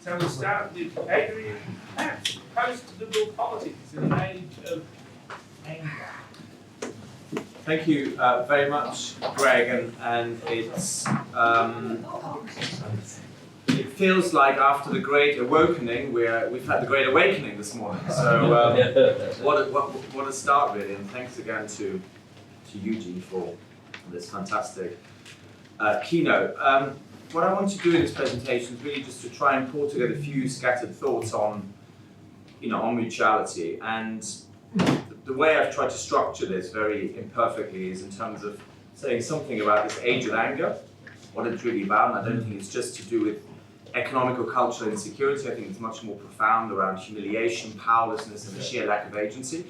Shall we start with Adrian Pabst, post-liberal politics in an age of anger? Thank you very much, Greg, and it feels like after the Great Awakening, we've had the Great Awakening this morning. So what a start, really, and thanks again to Eugene for this fantastic keynote. What I want to do in this presentation is really just to try and pull together a few scattered thoughts on mutuality. And the way I've tried to structure this very imperfectly is in terms of saying something about this age of anger, what it's really about. And I don't think it's just to do with economic or cultural insecurity. I think it's much more profound around humiliation, powerlessness, and the sheer lack of agency.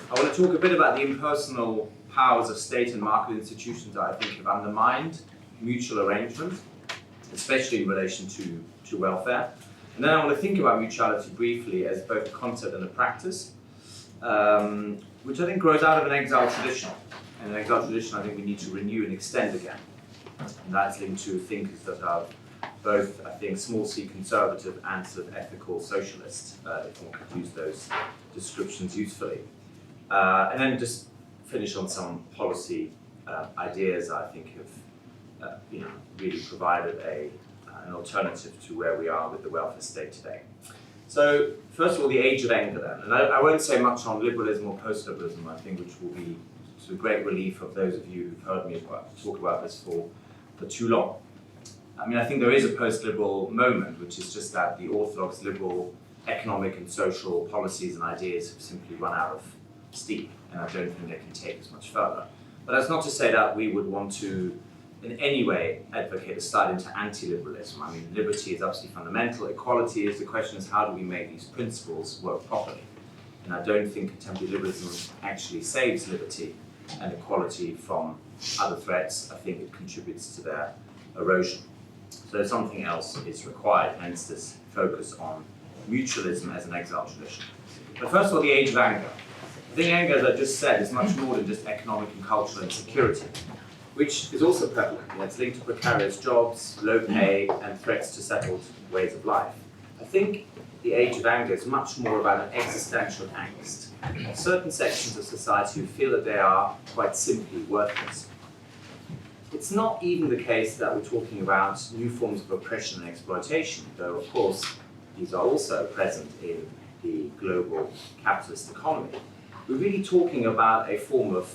I want to talk a bit about the impersonal powers of state and market institutions that I think have undermined mutual arrangement, especially in relation to welfare. And then I want to think about mutuality briefly as both a concept and a practice, which I think grows out of an exile tradition. And an exile tradition I think we need to renew and extend again. And that's linked to thinkers that are both, I think, small c conservative and sort of ethical socialist, if one could use those descriptions usefully. And then just finish on some policy ideas I think have really provided an alternative to where we are with the welfare state today. So, first of all, the age of anger then. And I won't say much on liberalism or post-liberalism, I think, which will be to great relief of those of you who've heard me talk about this for too long. I mean, I think there is a post-liberal moment, which is just that the orthodox liberal economic and social policies and ideas have simply run out of steam, and I don't think they can take us much further. But that's not to say that we would want to in any way advocate a slide into anti-liberalism. I mean, liberty is absolutely fundamental, equality is. The question is, how do we make these principles work properly? And I don't think contemporary liberalism actually saves liberty and equality from other threats. I think it contributes to their erosion. So something else is required, hence this focus on mutualism as an exile tradition. But first of all, the age of anger. I think anger, as I just said, is much more than just economic and cultural insecurity, which is also prevalent. It's linked to precarious jobs, low pay, and threats to settled ways of life. I think the age of anger is much more about an existential angst of certain sections of society who feel that they are quite simply worthless. It's not even the case that we're talking about new forms of oppression and exploitation, though of course these are also present in the global capitalist economy. We're really talking about a form of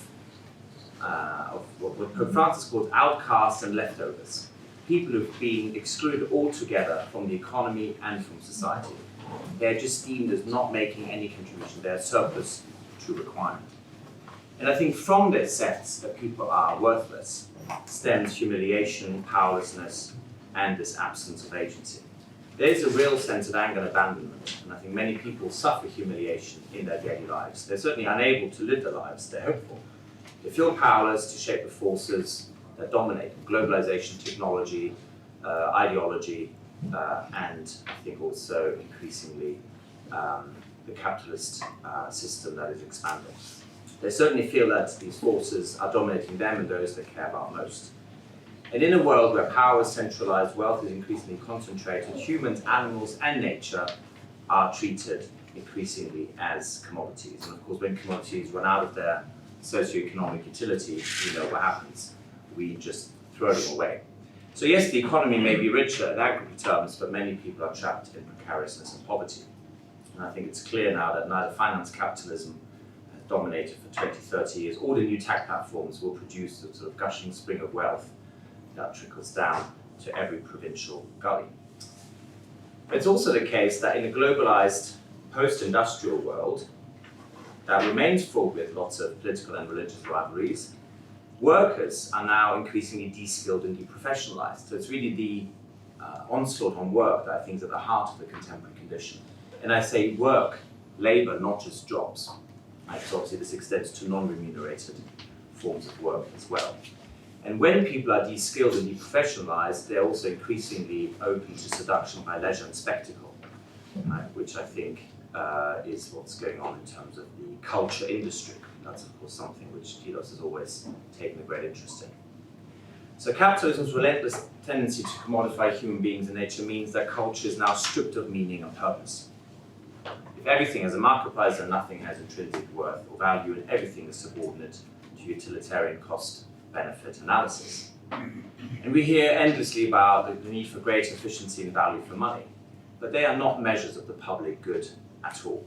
what Pope Francis called outcasts and leftovers, people who've been excluded altogether from the economy and from society. They're just deemed as not making any contribution, they're surplus to requirement. And I think from this sense that people are worthless stems humiliation, powerlessness, and this absence of agency. There's a real sense of anger and abandonment, and I think many people suffer humiliation in their daily lives. They're certainly unable to live the lives they're hopeful. They feel powerless to shape the forces that dominate globalization, technology, ideology, and I think also increasingly the capitalist system that is expanding. They certainly feel that these forces are dominating them and those they care about most. And in a world where power is centralized, wealth is increasingly concentrated, humans, animals, and nature are treated increasingly as commodities. And of course, when commodities run out of their socioeconomic utility, we know what happens. We just throw them away. So yes, the economy may be richer in aggregate terms, but many people are trapped in precariousness and poverty. And I think it's clear now that neither finance capitalism has dominated for 20, 30 years, or the new tech platforms will produce a sort of gushing spring of wealth that trickles down to every provincial gully. It's also the case that in a globalized post-industrial world that remains full with lots of political and religious rivalries, workers are now increasingly de-skilled and deprofessionalized. So it's really the onslaught on work that I think is at the heart of the contemporary condition. And I say work, labor, not just jobs. Because obviously this extends to non-remunerated forms of work as well. And when people are de-skilled and deprofessionalized, they're also increasingly open to seduction by leisure and spectacle, which I think is what's going on in terms of the culture industry. That's of course something which Telos has always taken a great interest in. So capitalism's relentless tendency to commodify human beings and nature means that culture is now stripped of meaning and purpose. If everything has a market price, then nothing has intrinsic worth or value, and everything is subordinate to utilitarian cost-benefit analysis. And we hear endlessly about the need for greater efficiency and value for money, but they are not measures of the public good at all.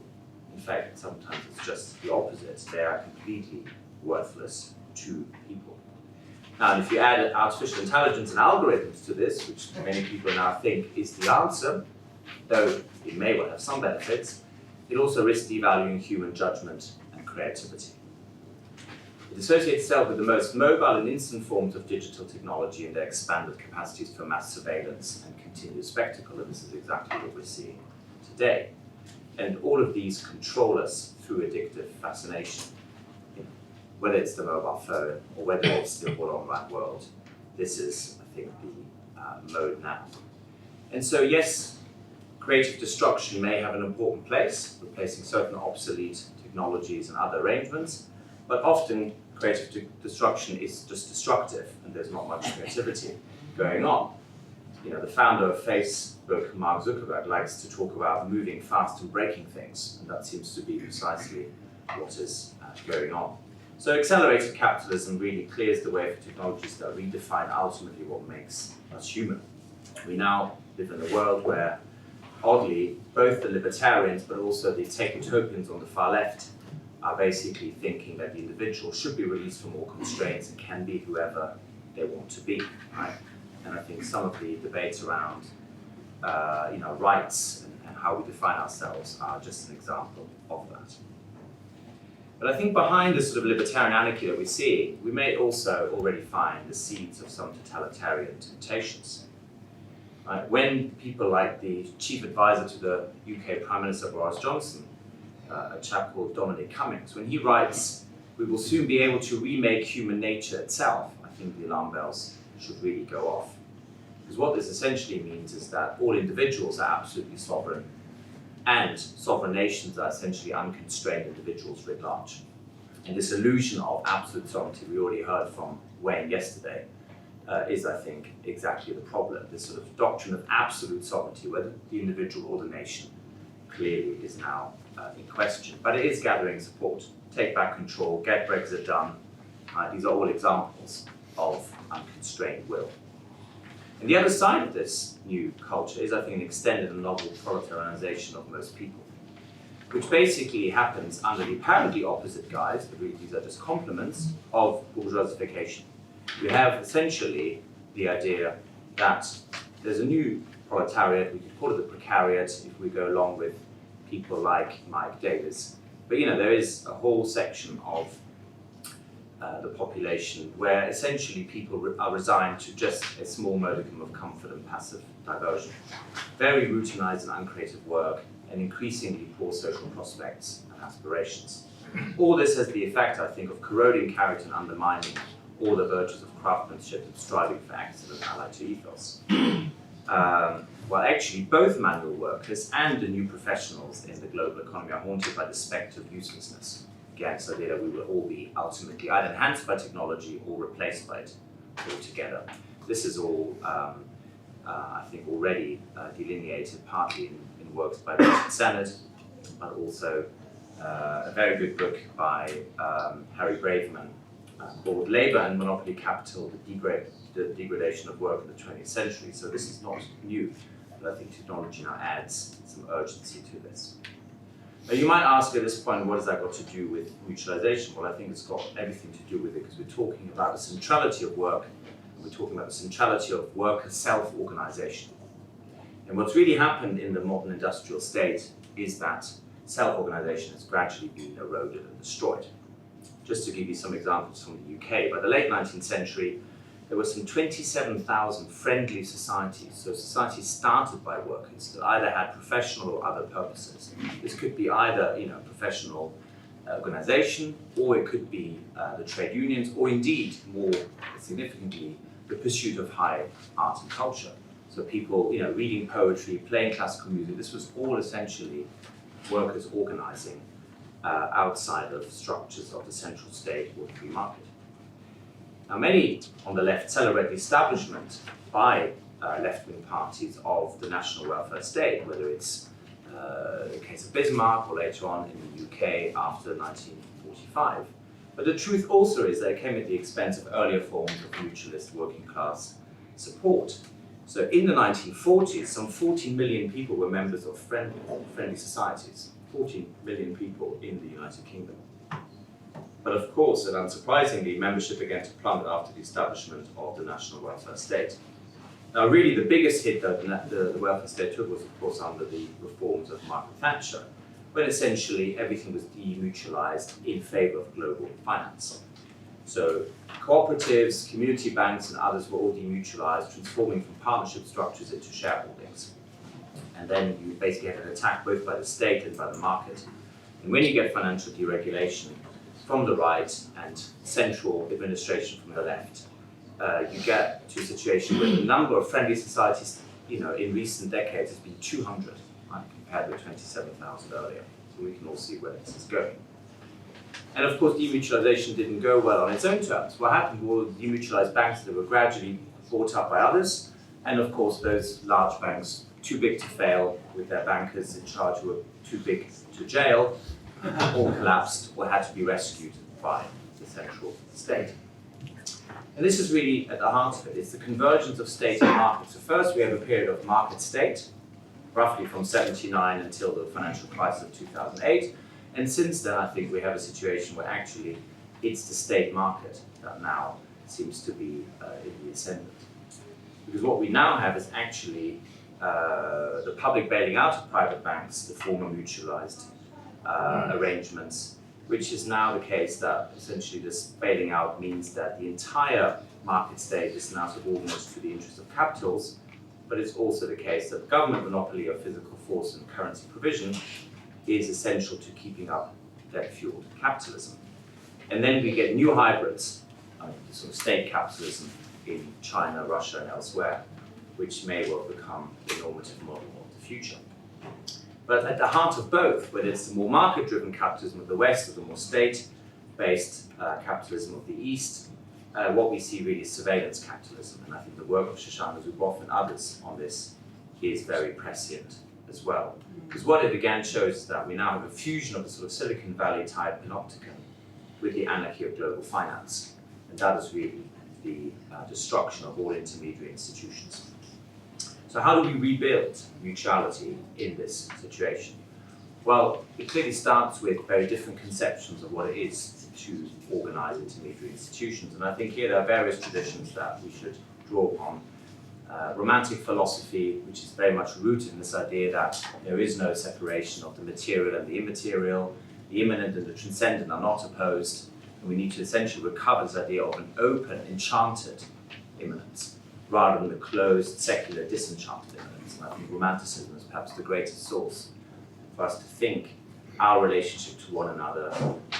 In fact, sometimes it's just the opposite. They are completely worthless to people. Now, if you add artificial intelligence and algorithms to this, which many people now think is the answer, though it may well have some benefits, it also risks devaluing human judgment and creativity. It associates itself with the most mobile and instant forms of digital technology and their expanded capacities for mass surveillance and continuous spectacle, and this is exactly what we're seeing today. And all of these control us through addictive fascination. Whether it's the mobile phone or whether it's the whole online world, this is, I think, the mode now. And so, yes, creative destruction may have an important place, replacing certain obsolete technologies and other arrangements, but often creative destruction is just destructive and there's not much creativity going on. You know, the founder of Facebook, Mark Zuckerberg, likes to talk about moving fast and breaking things, and that seems to be precisely what is going on. So accelerated capitalism really clears the way for technologies that redefine ultimately what makes us human. We now live in a world where, oddly, both the libertarians but also the tech-utopians on the far left are basically thinking that the individual should be released from all constraints and can be whoever they want to be, right? And I think some of the debates around rights and how we define ourselves are just an example of that. But I think behind the sort of libertarian anarchy that we see, we may also already find the seeds of some totalitarian temptations. Right? When people like the chief advisor to the UK Prime Minister Boris Johnson, a chap called Dominic Cummings, when he writes, "We will soon be able to remake human nature itself," I think the alarm bells should really go off. Because what this essentially means is that all individuals are absolutely sovereign, and sovereign nations are essentially unconstrained individuals writ large. And this illusion of absolute sovereignty we already heard from Wayne yesterday is, I think, exactly the problem. This sort of doctrine of absolute sovereignty, whether the individual or the nation, clearly is now in question. But it is gathering support. Take back control, get Brexit done. These are all examples of unconstrained will. And the other side of this new culture is, I think, an extended and novel proletarianization of most people, which basically happens under the apparently opposite guise, but really these are just complements, of bourgeoisification. We have essentially the idea that there's a new proletariat, we could call it the precariat if we go along with people like Mike Davis. But there is a whole section of the population where essentially people are resigned to just a small modicum of comfort and passive diversion. Very routinized and uncreative work and increasingly poor social prospects and aspirations. All this has the effect, I think, of corroding character and undermining all the virtues of craftsmanship and striving for excellence allied to ethos. Well, actually, both manual workers and the new professionals in the global economy are haunted by the spectre of uselessness. Again, this idea that we will all be ultimately either enhanced by technology or replaced by it altogether. This is all, I think, already delineated partly in works by Richard Sennett, but also a very good book by Harry Braverman called Labour and Monopoly Capital, the Degradation of Work in the 20th Century. So this is not new, but I think technology now adds some urgency to this. Now you might ask at this point, what has that got to do with mutualization? Well, I think it's got everything to do with it because we're talking about the centrality of work, and we're talking about the centrality of worker self-organization. And what's really happened in the modern industrial state is that self-organization has gradually been eroded and destroyed. Just to give you some examples from the UK, by the late 19th century, there were some 27,000 friendly societies, so societies started by workers that either had professional or other purposes. This could be either professional organization, or it could be the trade unions, or indeed, more significantly, the pursuit of high art and culture. So people reading poetry, playing classical music, this was all essentially workers organizing outside of structures of the central state or the free market. Now, many on the left celebrate the establishment by left-wing parties of the national welfare state, whether it's the case of Bismarck or later on in the UK after 1945. But the truth also is that it came at the expense of earlier forms of mutualist working class support. So in the 1940s, some 14 million people were members of friendly societies, 14 million people in the United Kingdom. But of course, and unsurprisingly, membership began to plummet after the establishment of the national welfare state. Now, really, the biggest hit that the welfare state took was, of course, under the reforms of Margaret Thatcher, when essentially everything was demutualized in favor of global finance. So cooperatives, community banks, and others were all demutualized, transforming from partnership structures into shareholdings. And then you basically had an attack both by the state and by the market. And when you get financial deregulation from the right and central administration from the left, you get to a situation where the number of friendly societies, in recent decades has been 200, right, compared with 27,000 earlier. So we can all see where this is going. And of course, demutualization didn't go well on its own terms. What happened was demutualized banks that were gradually bought up by others, and of course, those large banks, too big to fail with their bankers in charge who were too big to jail, all collapsed or had to be rescued by the central state. And this is really at the heart of it. It's the convergence of state and market. So first we have a period of market state, roughly from 79 until the financial crisis of 2008. And since then, I think we have a situation where actually it's the state market that now seems to be in the ascendant. Because what we now have is actually the public bailing out of private banks, the former mutualized arrangements, which is now the case that essentially this bailing out means that the entire market state is now subordinate to the interests of capitals, but it's also the case that government monopoly of physical force and currency provision is essential to keeping up debt-fueled capitalism. And then we get new hybrids, sort of state capitalism in China, Russia, and elsewhere, which may well become the normative model of the future. But at the heart of both, whether it's the more market-driven capitalism of the West or the more state-based capitalism of the East, what we see really is surveillance capitalism. And I think the work of Shoshana Zuboff and others on this is very prescient as well. Because what it again shows is that we now have a fusion of the sort of Silicon Valley type panopticon with the anarchy of global finance. And that is really the destruction of all intermediary institutions. So how do we rebuild mutuality in this situation? Well, it clearly starts with very different conceptions of what it is to organize intermediary institutions. And I think here there are various traditions that we should draw upon. Romantic philosophy, which is very much rooted in this idea that there is no separation of the material and the immaterial, the immanent and the transcendent are not opposed, and we need to essentially recover this idea of an open, enchanted immanence, rather than the closed, secular, disenchanted immanence. And I think Romanticism is perhaps the greatest source for us to think our relationship to one another,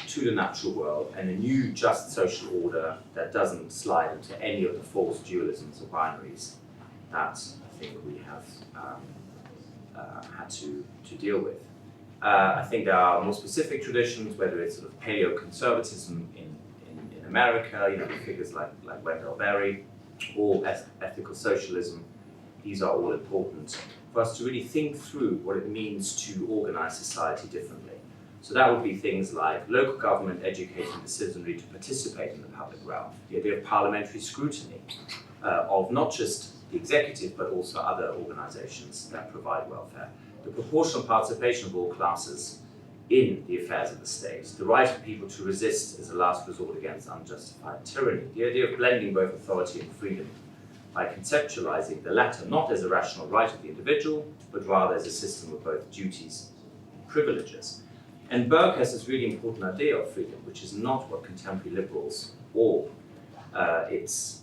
to the natural world, and a new just social order that doesn't slide into any of the false dualisms or binaries that I think we have had to deal with. I think there are more specific traditions, whether it's sort of paleoconservatism in America, figures like Wendell Berry, or ethical socialism. These are all important for us to really think through what it means to organize society differently. So that would be things like local government educating the citizenry to participate in the public realm, the idea of parliamentary scrutiny of not just the executive, but also other organizations that provide welfare, the proportional participation of all classes in the affairs of the state, the right of people to resist as a last resort against unjustified tyranny, the idea of blending both authority and freedom by conceptualizing the latter not as a rational right of the individual, but rather as a system of both duties and privileges. And Burke has this really important idea of freedom, which is not what contemporary liberals or its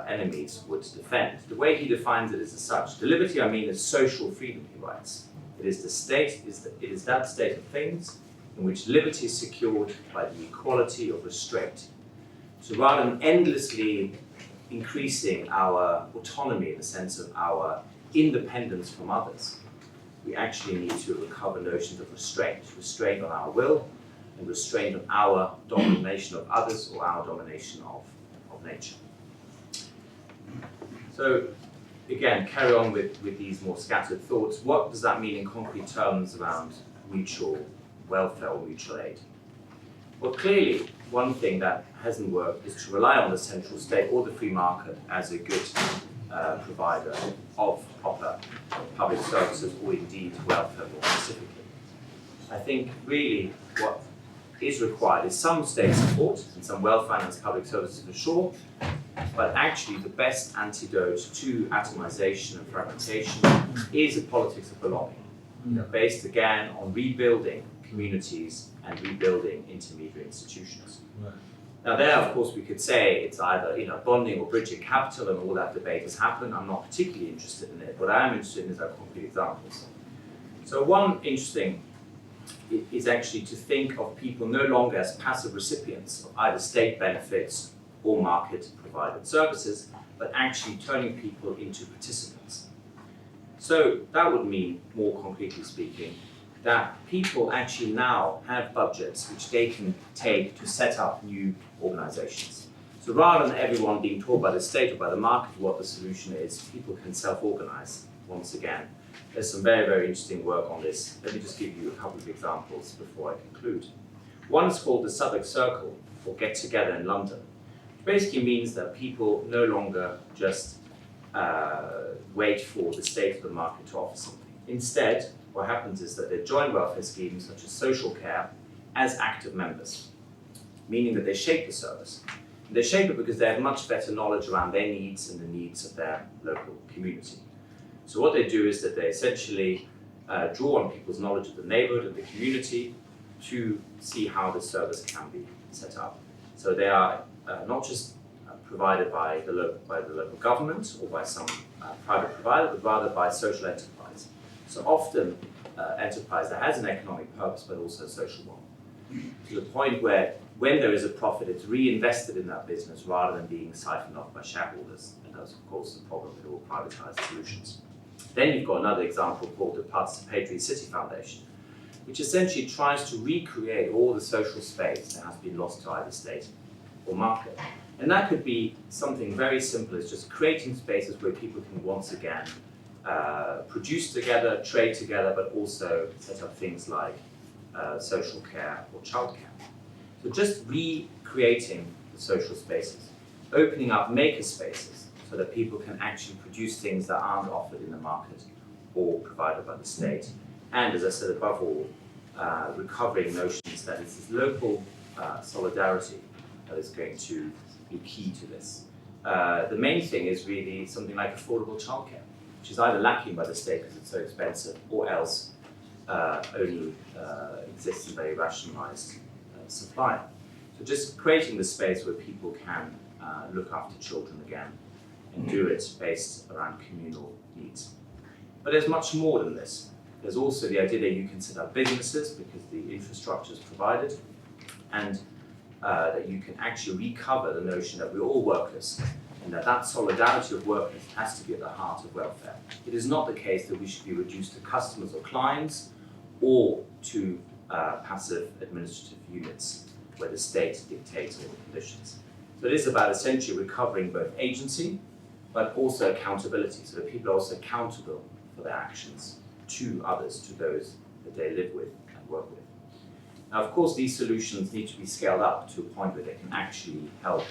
enemies would defend. The way he defines it is as such. The liberty, I mean, is social freedom, he writes. It is the state, it is that state of things in which liberty is secured by the equality of restraint. So rather than endlessly increasing our autonomy in the sense of our independence from others, we actually need to recover notions of restraint on our will, and restraint on our domination of others or our domination of of nature. So again, carry on with these more scattered thoughts. What does that mean in concrete terms around mutual welfare or mutual aid? Well, clearly, one thing that hasn't worked is to rely on the central state or the free market as a good provider of proper public services, or indeed welfare more specifically. I think really what is required is some state support and some well-financed public services for sure, but actually the best antidote to atomization and fragmentation is a politics of belonging, based again on rebuilding communities and rebuilding intermediary institutions. Right. Now there, of course, we could say it's either bonding or bridging capital, and all that debate has happened. I'm not particularly interested in it. What I am interested in is our concrete examples. So one interesting is actually to think of people no longer as passive recipients of either state benefits or market-provided services, but actually turning people into participants. So that would mean, more concretely speaking, that people actually now have budgets which they can take to set up new organizations. So rather than everyone being told by the state or by the market what the solution is, people can self-organize once again. There's some very, very interesting work on this. Let me just give you a couple of examples before I conclude. One is called the Southwark Circle, or Get Together in London, which basically means that people no longer just wait for the state or the market to offer something. Instead, what happens is that they join welfare schemes such as social care as active members, meaning that they shape the service. And they shape it because they have much better knowledge around their needs and the needs of their local community. So what they do is that they essentially draw on people's knowledge of the neighborhood and the community to see how the service can be set up. So they are not just provided by the local government or by some private provider, but rather by social enterprise. So often enterprise that has an economic purpose, but also a social one, to the point where when there is a profit, it's reinvested in that business rather than being siphoned off by shareholders. And that's, of course, the problem with all privatized solutions. Then you've got another example called the Participatory City Foundation, which essentially tries to recreate all the social space that has been lost to either state or market. And that could be something very simple as just creating spaces where people can once again produce together, trade together, but also set up things like social care or childcare. So just recreating the social spaces, opening up maker spaces so that people can actually produce things that aren't offered in the market or provided by the state. And as I said, above all, recovering notions that it's this local solidarity that is going to be key to this. The main thing is really something like affordable childcare, which is either lacking by the state because it's so expensive, or else only exists in very rationalized supply. So just creating the space where people can look after children again and do it based around communal needs. But there's much more than this. There's also the idea that you can set up businesses because the infrastructure is provided, and that you can actually recover the notion that we're all workers, and that solidarity of workers has to be at the heart of welfare. It is not the case that we should be reduced to customers or clients, or to passive administrative units where the state dictates all the conditions. So it is about essentially recovering both agency, but also accountability, so that people are also accountable for their actions to others, to those that they live with and work with. Now, of course, these solutions need to be scaled up to a point where they can actually help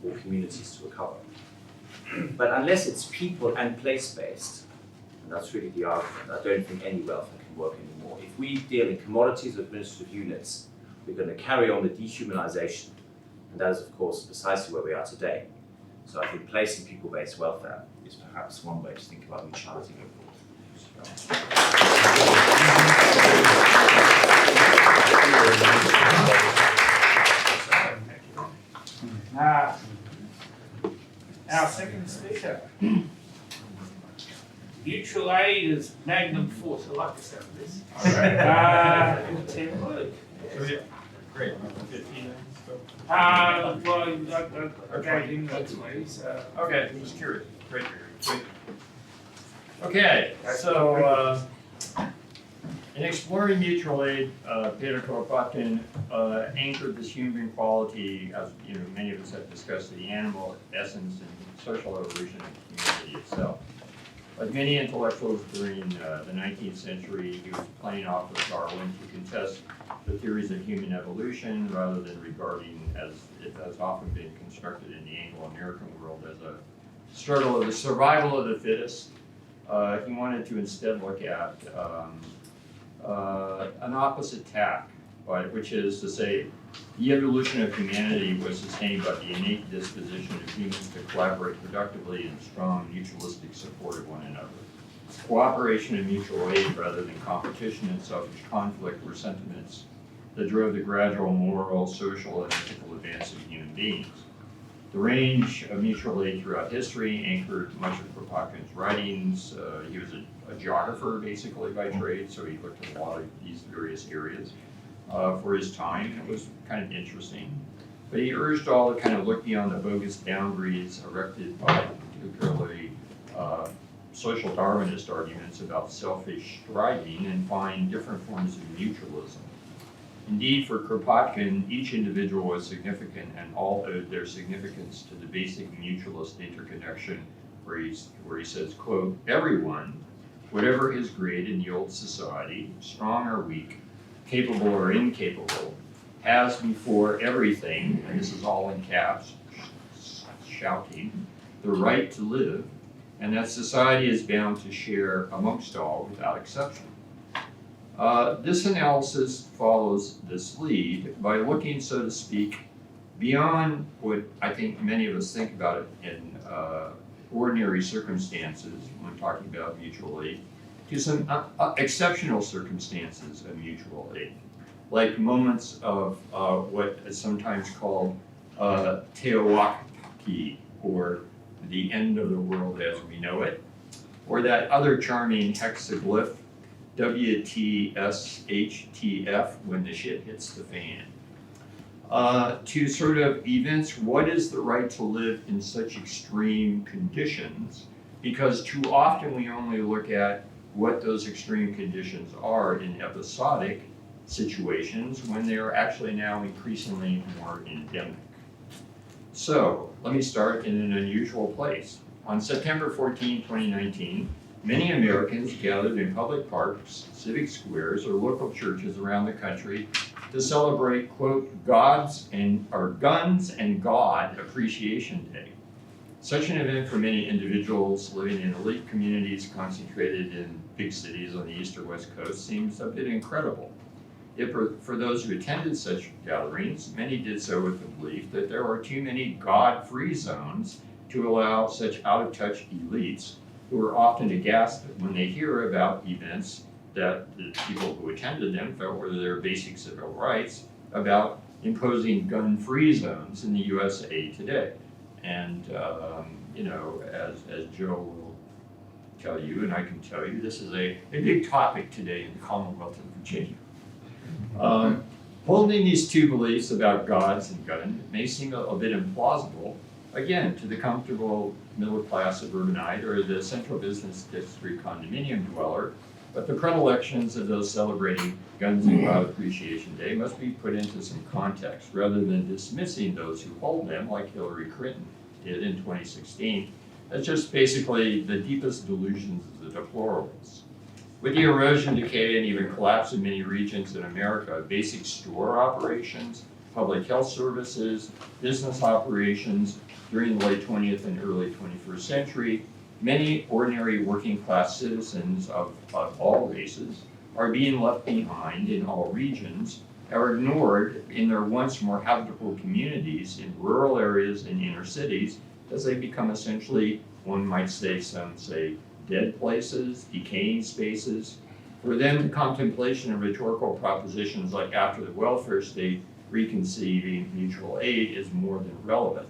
all communities to recover. But unless it's people and place-based, and that's really the argument, I don't think any welfare can work anymore. If we deal in commodities or administrative units, we're going to carry on the dehumanization, and that is, of course, precisely where we are today. So I think placing people-based welfare is perhaps one way to think about mutuality going forward. Our second speaker. Mutual aid is Magnum force. I like the sound of this. In 10 words. Great. 15 I gave him that to me, so. Okay, I'm just curious. Great. Okay, so in exploring mutual aid, Peter Kropotkin anchored this human quality, as you know, many of us have discussed, the animal essence and social evolution of humanity itself. Like many intellectuals during the 19th century, he was playing off with Darwin to contest the theories of human evolution rather than regarding, as it has often been constructed in the Anglo-American world, as a struggle of the survival of the fittest. He wanted to instead look at an opposite tack, which is to say the evolution of humanity was sustained by the innate disposition of humans to collaborate productively in strong mutualistic support of one another. Cooperation and mutual aid rather than competition and selfish conflict were sentiments that drove the gradual moral, social, and ethical advance of human beings. The range of mutual aid throughout history anchored much of Kropotkin's writings. He was a geographer, basically, by trade, so he looked at a lot of these various areas for his time. It was kind of interesting. But he urged all to kind of look beyond the bogus boundaries erected by particularly social Darwinist arguments about selfish striving and find different forms of mutualism. Indeed, for Kropotkin, each individual was significant and all owed their significance to the basic mutualist interconnection where he says, quote, everyone, whatever his grade in the old society, strong or weak, capable or incapable, has before everything, and this is all in caps, shouting, the right to live, and that society is bound to share amongst all without exception. This analysis follows this lead by looking, so to speak, beyond what I think many of us think about it in ordinary circumstances when talking about mutual aid, to some exceptional circumstances of mutual aid, like moments of what is sometimes called Teowaki, or the end of the world as we know it, or that other charming hexaglyph, WTSHTF, when the shit hits the fan. To sort of evince what is the right to live in such extreme conditions, because too often we only look at what those extreme conditions are in episodic situations when they are actually now increasingly more endemic. So let me start in an unusual place. On September 14, 2019, many Americans gathered in public parks, civic squares, or local churches around the country to celebrate, quote, Guns and God Appreciation Day. Such an event for many individuals living in elite communities concentrated in big cities on the east or west coast seems a bit incredible. Yet for those who attended such gatherings, many did so with the belief that there are too many God-free zones to allow such out-of-touch elites who are often aghast when they hear about events that the people who attended them felt were their basic civil rights about imposing gun-free zones in the USA today. And, you know, as Joe will tell you, and I can tell you, this is a big topic today in the Commonwealth of Virginia. Holding these two beliefs about gods and gun may seem a bit implausible, again, to the comfortable middle-class suburbanite or the central business district condominium dweller, but the predilections of those celebrating Guns and God Appreciation Day must be put into some context rather than dismissing those who hold them, like Hillary Clinton did in 2016, as just basically the deepest delusions of the deplorables. With the erosion, decay, and even collapse in many regions in America, basic store operations, public health services, business operations during the late 20th and early 21st century, many ordinary working class citizens of all races are being left behind in all regions, are ignored in their once more habitable communities in rural areas and inner cities as they become essentially, one might say, some say, dead places, decaying spaces. For them, the contemplation of rhetorical propositions like after the welfare state, reconceiving mutual aid is more than relevant.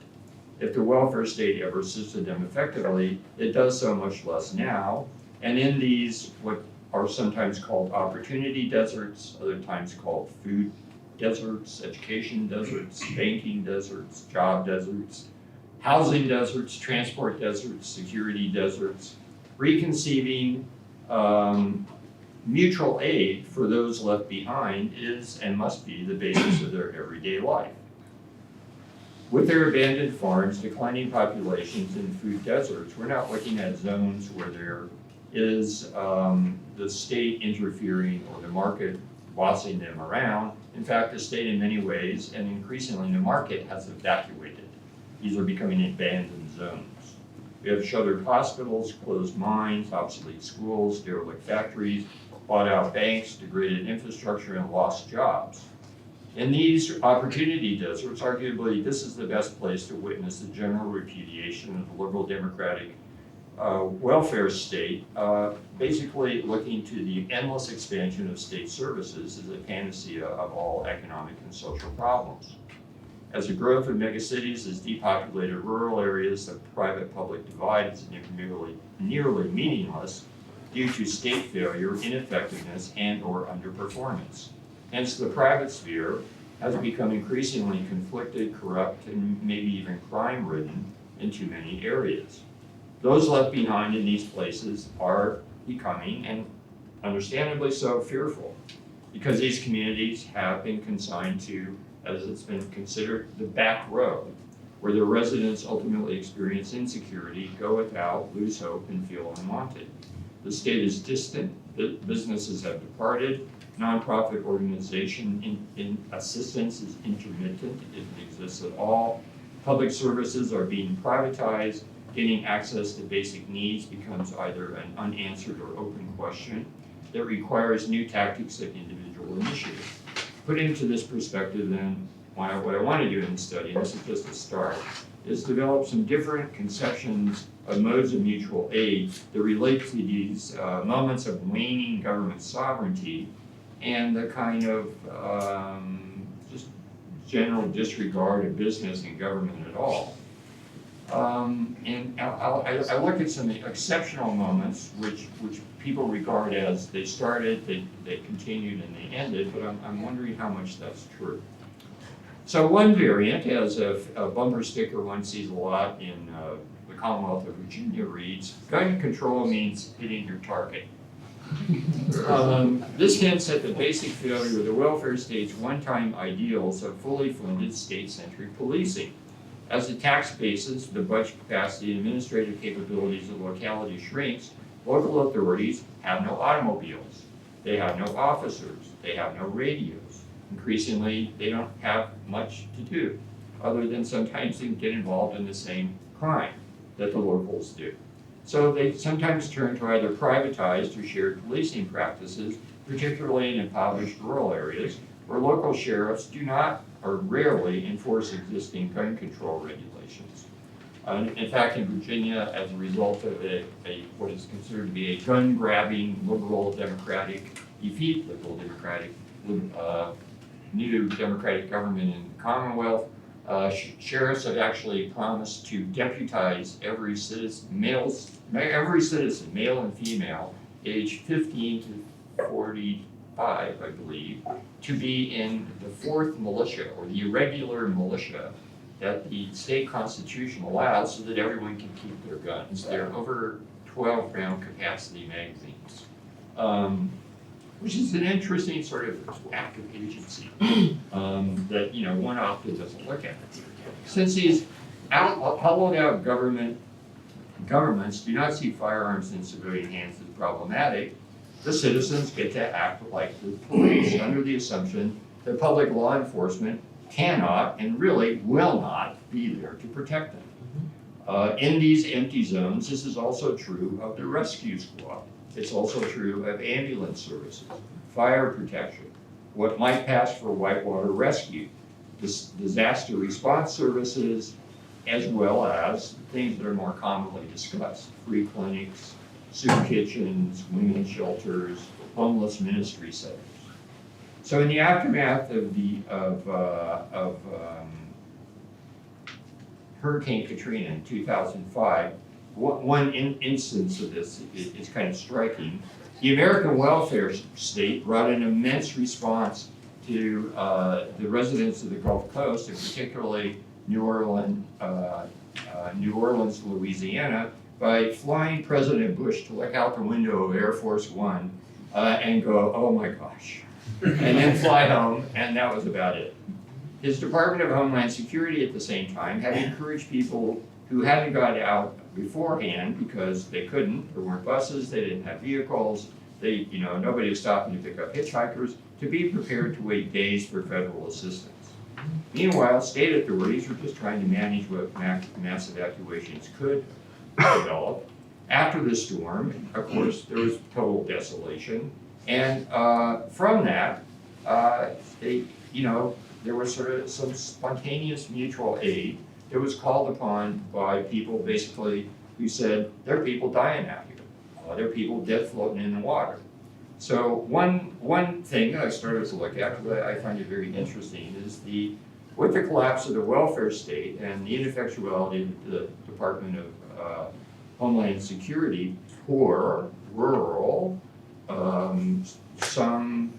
If the welfare state ever assisted them effectively, it does so much less now. And in these, what are sometimes called opportunity deserts, other times called food deserts, education deserts, banking deserts, job deserts, housing deserts, transport deserts, security deserts, reconceiving mutual aid for those left behind is and must be the basis of their everyday life. With their abandoned farms, declining populations, and food deserts, we're not looking at zones where there is the state interfering or the market bossing them around. In fact, the state in many ways, and increasingly the market, has evacuated. These are becoming abandoned zones. We have shuttered hospitals, closed mines, obsolete schools, derelict factories, bought out banks, degraded infrastructure, and lost jobs. In these opportunity deserts, arguably, this is the best place to witness the general repudiation of the liberal democratic welfare state, basically looking to the endless expansion of state services as a panacea of all economic and social problems. As the growth of megacities is depopulated rural areas, the private-public divide is nearly meaningless due to state failure, ineffectiveness, and/or underperformance. Hence, the private sphere has become increasingly conflicted, corrupt, and maybe even crime-ridden in too many areas. Those left behind in these places are becoming, and understandably so, fearful, because these communities have been consigned to, as it's been considered, the back row, where their residents ultimately experience insecurity, go without, lose hope, and feel unwanted. The state is distant, businesses have departed, nonprofit organization in assistance is intermittent, it doesn't exist at all. Public services are being privatized. Getting access to basic needs becomes either an unanswered or open question that requires new tactics of individual initiative. Put into this perspective, then, what I want to do in the study, and this is just a start, is develop some different conceptions of modes of mutual aid that relate to these moments of waning government sovereignty and the kind of just general disregard of business and government at all. And I look at some exceptional moments which people regard as they started, they continued, and they ended, but I'm wondering how much that's true. So one variant, as a bumper sticker one sees a lot in the Commonwealth of Virginia, reads, gun control means hitting your target. This hints at the basic failure of the welfare state's one-time ideals of fully funded state-centric policing. As the tax basis, the budget capacity, and administrative capabilities of locality shrinks, local authorities have no automobiles, they have no officers, they have no radios. Increasingly, they don't have much to do, other than sometimes they get involved in the same crime that the locals do. So they sometimes turn to either privatized or shared policing practices, particularly in impoverished rural areas, where local sheriffs do not or rarely enforce existing gun control regulations. In fact, in Virginia, as a result of what is considered to be a gun-grabbing liberal democratic defeat, new democratic government in the Commonwealth, sheriffs have actually promised to deputize every citizen, male and female, aged 15 to 45, I believe, to be in the 4th militia, or the irregular militia, that the state constitution allows so that everyone can keep their guns. They're over 12-round capacity magazines, which is an interesting sort of act of agency that one often doesn't look at. Since these hollowed-out governments do not see firearms in civilian hands as problematic, the citizens get to act like the police under the assumption that public law enforcement cannot and really will not be there to protect them. In these empty zones, this is also true of the rescue squad. It's also true of ambulance services, fire protection, what might pass for whitewater rescue, disaster response services, as well as things that are more commonly discussed, free clinics, soup kitchens, women's shelters, homeless ministry centers. So in the aftermath of Hurricane Katrina in 2005, one instance of this is kind of striking. The American welfare state brought an immense response to the residents of the Gulf Coast, and particularly New Orleans, Louisiana, by flying President Bush to look out the window of Air Force One and go, oh my gosh, and then fly home, and that was about it. His Department of Homeland Security at the same time had encouraged people who hadn't got out beforehand because they couldn't, there weren't buses, they didn't have vehicles, nobody was stopping to pick up hitchhikers, to be prepared to wait days for federal assistance. Meanwhile, state authorities were just trying to manage what mass evacuations could develop. After the storm, of course, there was total desolation, and from that, there was sort of some spontaneous mutual aid that was called upon by people basically who said, there are people dying out here. There are people dead floating in the water. So one thing that I started to look at, that I find it very interesting, is with the collapse of the welfare state and the ineffectuality of the Department of Homeland Security, poor, rural, some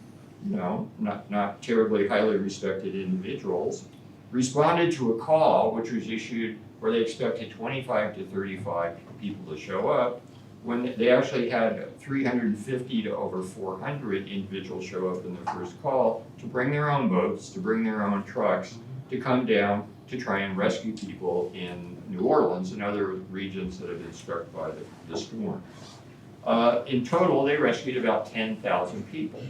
not terribly highly respected individuals responded to a call which was issued where they expected 25 to 35 people to show up, when they actually had 350 to over 400 individuals show up in the first call to bring their own boats, to bring their own trucks, to come down to try and rescue people in New Orleans and other regions that have been struck by the storm. In total, they rescued about 10,000 people.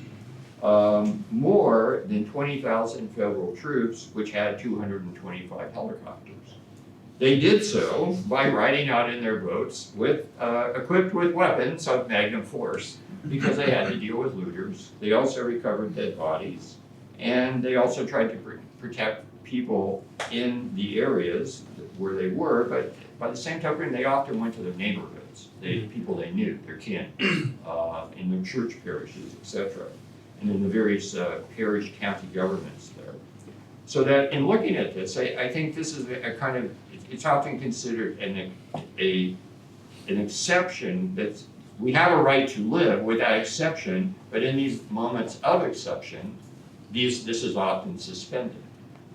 More than 20,000 federal troops, which had 225 helicopters. They did so by riding out in their boats equipped with weapons of Magnum force, because they had to deal with looters. They also recovered dead bodies, and they also tried to protect people in the areas where they were, but by the same token, they often went to their neighborhoods, people they knew, their kin, in their church parishes, etc., and in the various parish county governments there. So that in looking at this, I think this is a kind of, it's often considered an exception that we have a right to live without exception, but in these moments of exception, this is often suspended.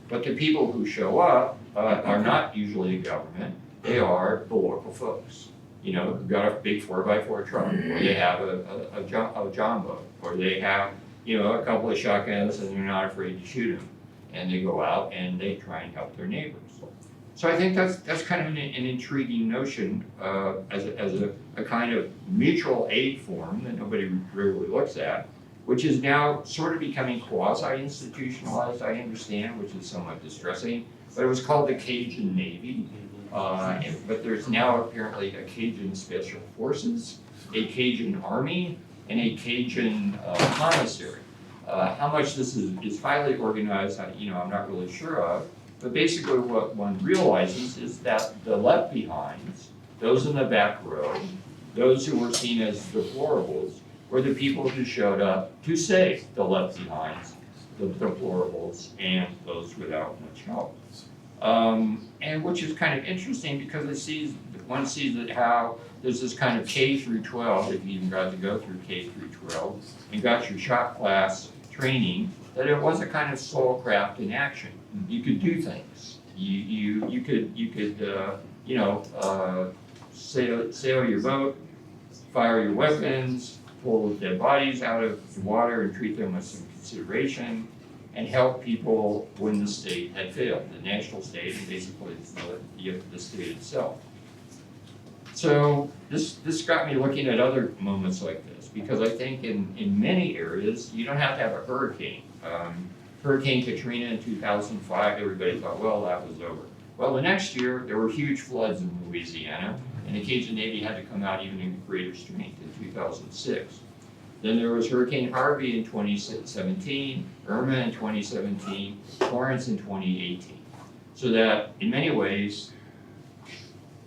But the people who show up are not usually the government, they are the local folks. Who've got a big 4x4 truck, or they have a John boat, or they have a couple of shotguns and they're not afraid to shoot them. And they go out and they try and help their neighbors. So I think that's kind of an intriguing notion as a kind of mutual aid form that nobody really looks at, which is now sort of becoming quasi-institutionalized, I understand, which is somewhat distressing. But it was called the Cajun Navy. But there's now apparently a Cajun Special Forces, a Cajun Army, and a Cajun commissary. How much this is highly organized, I'm not really sure of. But basically what one realizes is that the left behinds, those in the back row, those who were seen as deplorables, were the people who showed up to save the left behinds, the deplorables, and those without much help. And which is kind of interesting because one sees that how there's this kind of K through 12, if you even got to go through K through 12, and got your shop class training, that it was a kind of soul craft in action. You could do things. You could sail your boat, fire your weapons, pull dead bodies out of the water and treat them with some consideration, and help people when the state had failed, the national state, and basically the state itself. So this got me looking at other moments like this, because I think in many areas, you don't have to have a hurricane. Hurricane Katrina in 2005, everybody thought, well, that was over. Well, the next year, there were huge floods in Louisiana, and the Cajun Navy had to come out even in greater strength in 2006. Then there was Hurricane Harvey in 2017, Irma in 2017, Florence in 2018. So that, in many ways,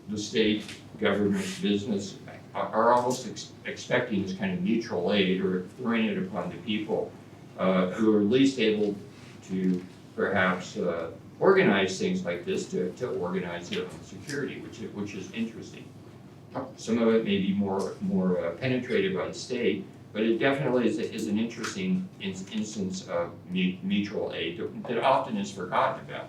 the state, government, business are almost expecting this kind of mutual aid, or throwing it upon the people who are least able to perhaps organize things like this to organize their own security, which is interesting. Some of it may be more penetrated by the state, but it definitely is an interesting instance of mutual aid that often is forgotten about.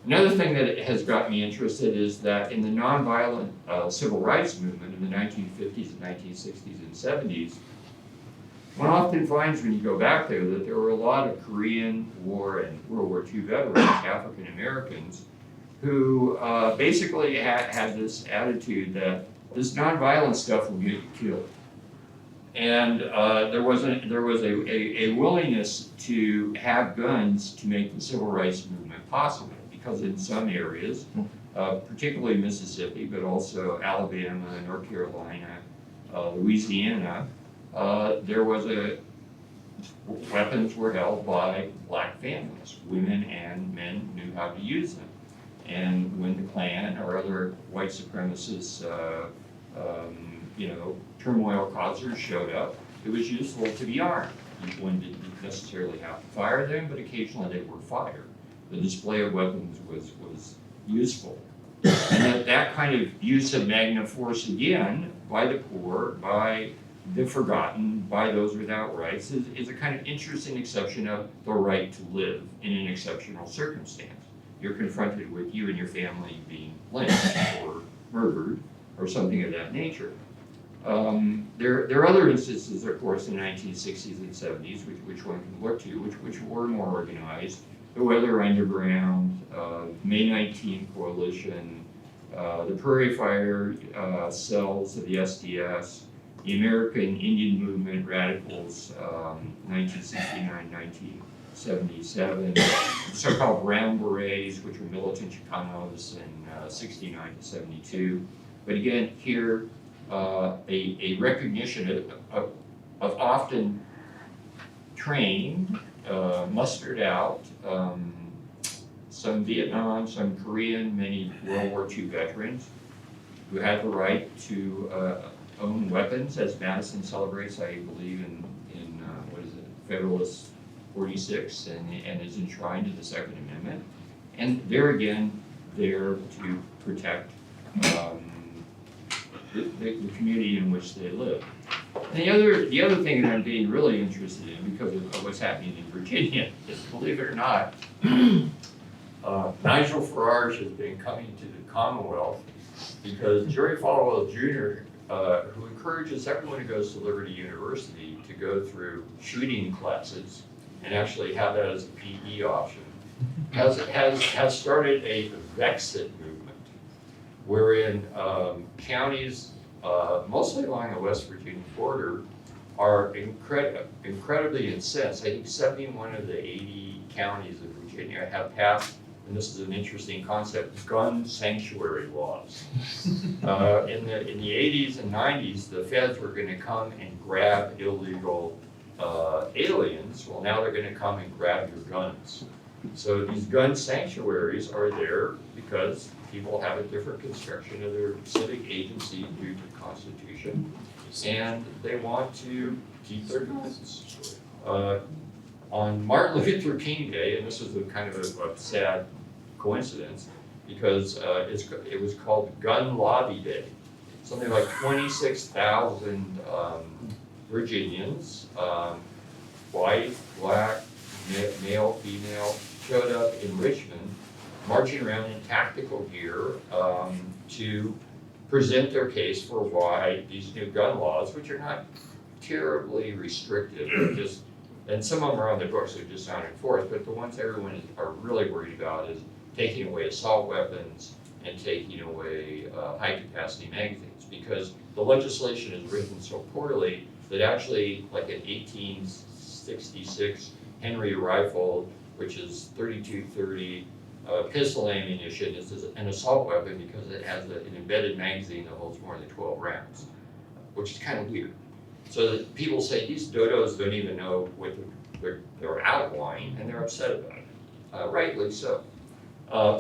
Another thing that has got me interested is that in the nonviolent civil rights movement in the 1950s and 1960s and 70s, one often finds when you go back there that there were a lot of Korean War and World War II veterans, African Americans, who basically had this attitude that this nonviolent stuff will get you killed. And there was a willingness to have guns to make the civil rights movement possible, because in some areas, particularly Mississippi, but also Alabama, North Carolina, Louisiana, there was weapons were held by black families. Women and men knew how to use them. And when the Klan or other white supremacist, turmoil causers showed up, it was useful to be armed. One didn't necessarily have to fire them, but occasionally they were fired. The display of weapons was useful. And that kind of use of Magnum force, again, by the poor, by the forgotten, by those without rights, is a kind of interesting exception of the right to live in an exceptional circumstance. You're confronted with you and your family being lynched or murdered or something of that nature. There are other instances, of course, in the 1960s and 70s, which one can look to, which were more organized. The Weather Underground, May 19 Coalition, the Prairie Fire cells of the SDS, the American Indian Movement Radicals, 1969-1977, so-called Brown Berets, which were militant Chicanos in 69 to 72. But again, here, a recognition of often trained, mustered out, some Vietnam, some Korean, many World War II veterans who had the right to own weapons, as Madison celebrates, I believe, in Federalist 46, and is enshrined in the Second Amendment. And there again, there to protect the community in which they live. And the other thing that I'm being really interested in, because of what's happening in Virginia, is, believe it or not, Nigel Farage has been coming to the Commonwealth because Jerry Falwell Jr., who encourages everyone who goes to Liberty University to go through shooting classes and actually have that as a PE option, has started a Vexit movement, wherein counties, mostly along the West Virginia border, are incredibly incensed. I think 71 of the 80 counties of Virginia have passed, and this is an interesting concept, gun sanctuary laws. In the 80s and 90s, the feds were going to come and grab illegal aliens. Well, now they're going to come and grab your guns. So these gun sanctuaries are there because people have a different construction of their civic agency due to the Constitution, and they want to keep their guns. On Martin Luther King Day, and this is a kind of a sad coincidence, because it was called Gun Lobby Day. Something like 26,000 Virginians, white, black, male, female, showed up in Richmond, marching around in tactical gear to present their case for why these new gun laws, which are not terribly restrictive, and some of them are on the books, they're just not enforced, but the ones everyone are really worried about is taking away assault weapons and taking away high-capacity magazines, because the legislation is written so poorly that actually, like an 1866 Henry rifle, which is .32-30 pistol ammunition, is an assault weapon because it has an embedded magazine that holds more than 12 rounds, which is kind of weird. So that people say these dodos don't even know what they're outlining, and they're upset about it, rightly so.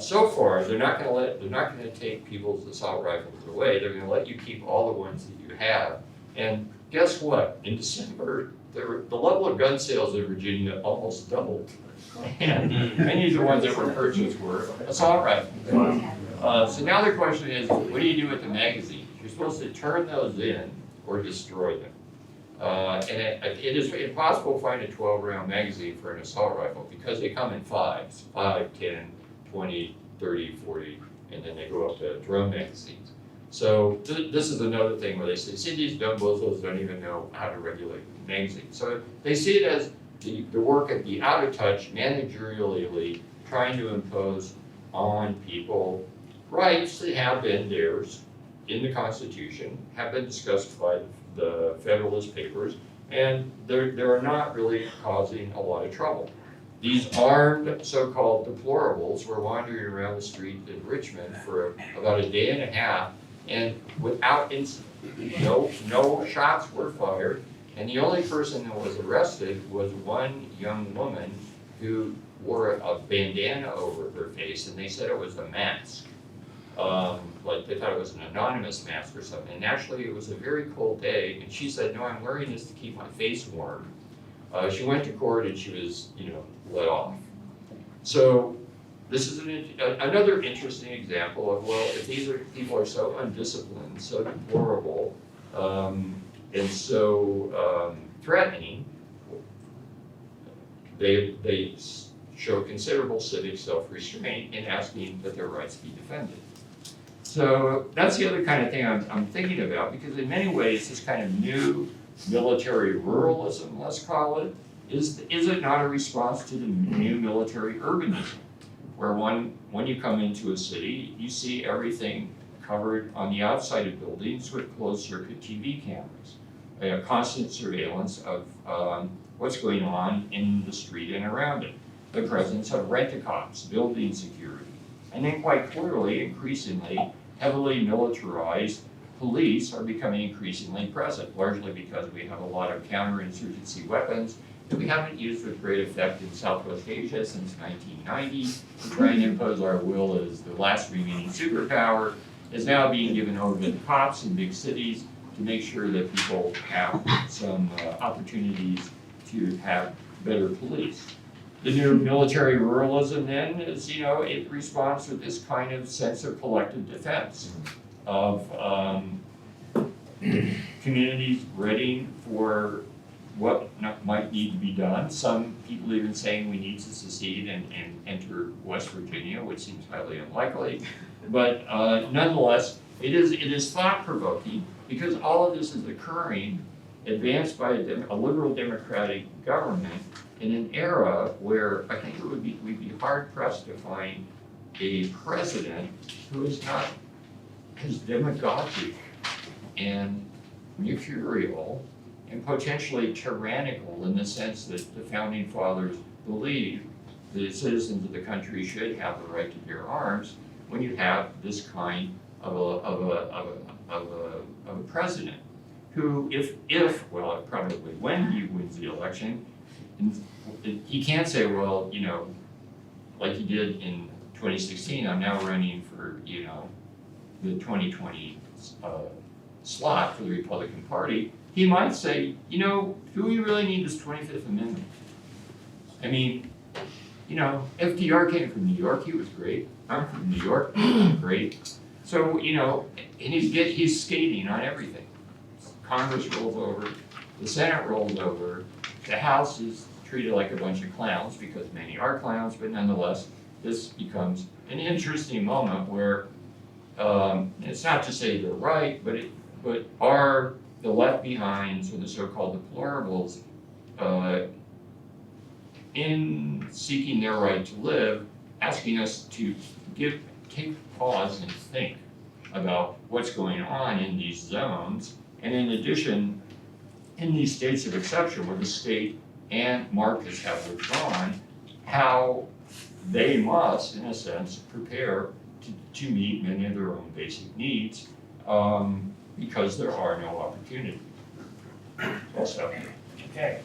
So far, they're not going to take people's assault rifles away. They're going to let you keep all the ones that you have. And guess what? In December, the level of gun sales in Virginia almost doubled. And many of the ones that were purchased were assault rifles. So now the question is, what do you do with the magazines? You're supposed to turn those in or destroy them. And it is impossible to find a 12-round magazine for an assault rifle because they come in fives, 5, 10, 20, 30, 40, and then they go up to drum magazines. So this is another thing where they say, see, these dumb bozos don't even know how to regulate magazines. So they see it as the work of the out of touch managerial elite trying to impose on people rights that have been theirs in the Constitution, have been discussed by the Federalist Papers, and they're not really causing a lot of trouble. These armed so-called deplorables were wandering around the street in Richmond for about a day and a half, and without incident, no shots were fired, and the only person that was arrested was one young woman who wore a bandana over her face, and they said it was a mask. Like they thought it was an anonymous mask or something, and actually it was a very cold day, and she said, no, I'm wearing this to keep my face warm. She went to court and she was, let off. So this is another interesting example of, well, if these people are so undisciplined, so deplorable, and so threatening, they show considerable civic self-restraint in asking that their rights be defended. So that's the other kind of thing I'm thinking about, because in many ways this kind of new military ruralism, let's call it, is it not a response to the new military urbanism, where when you come into a city, you see everything covered on the outside of buildings with closed-circuit TV cameras, a constant surveillance of what's going on in the street and around it, the presence of rent-a-cops, building security, and then quite clearly, increasingly, heavily militarized police are becoming increasingly present, largely because we have a lot of counterinsurgency weapons that we haven't used with great effect in Southwest Asia since 1990. To try and impose our will as the last remaining superpower is now being given over to the cops in big cities to make sure that people have some opportunities to have better police. The new military ruralism then is, it responds to this kind of sense of collective defense of communities ready for what might need to be done. Some people even saying we need to secede and enter West Virginia, which seems highly unlikely. But nonetheless, it is thought-provoking because all of this is occurring, advanced by a liberal democratic government in an era where I think we'd be hard-pressed to find a president who is not as demagogic and mercurial and potentially tyrannical in the sense that the founding fathers believed the citizens of the country should have the right to bear arms when you have this kind of a president who, probably when he wins the election, he can't say, well, like he did in 2016, I'm now running for, the 2020 slot for the Republican Party. He might say, do we really need this 25th Amendment? I mean, FDR came from New York, he was great. I'm from New York, great. So, and he's skating on everything. Congress rolls over, the Senate rolls over, the House is treated like a bunch of clowns because many are clowns, but nonetheless, this becomes an interesting moment where it's not to say they're right, but are the left behinds or the so-called deplorables in seeking their right to live, asking us to take pause and think about what's going on in these zones, and in addition, in these states of exception where the state and markets have withdrawn, how they must, in a sense, prepare to meet many of their own basic needs because there are no opportunities. Also, Okay.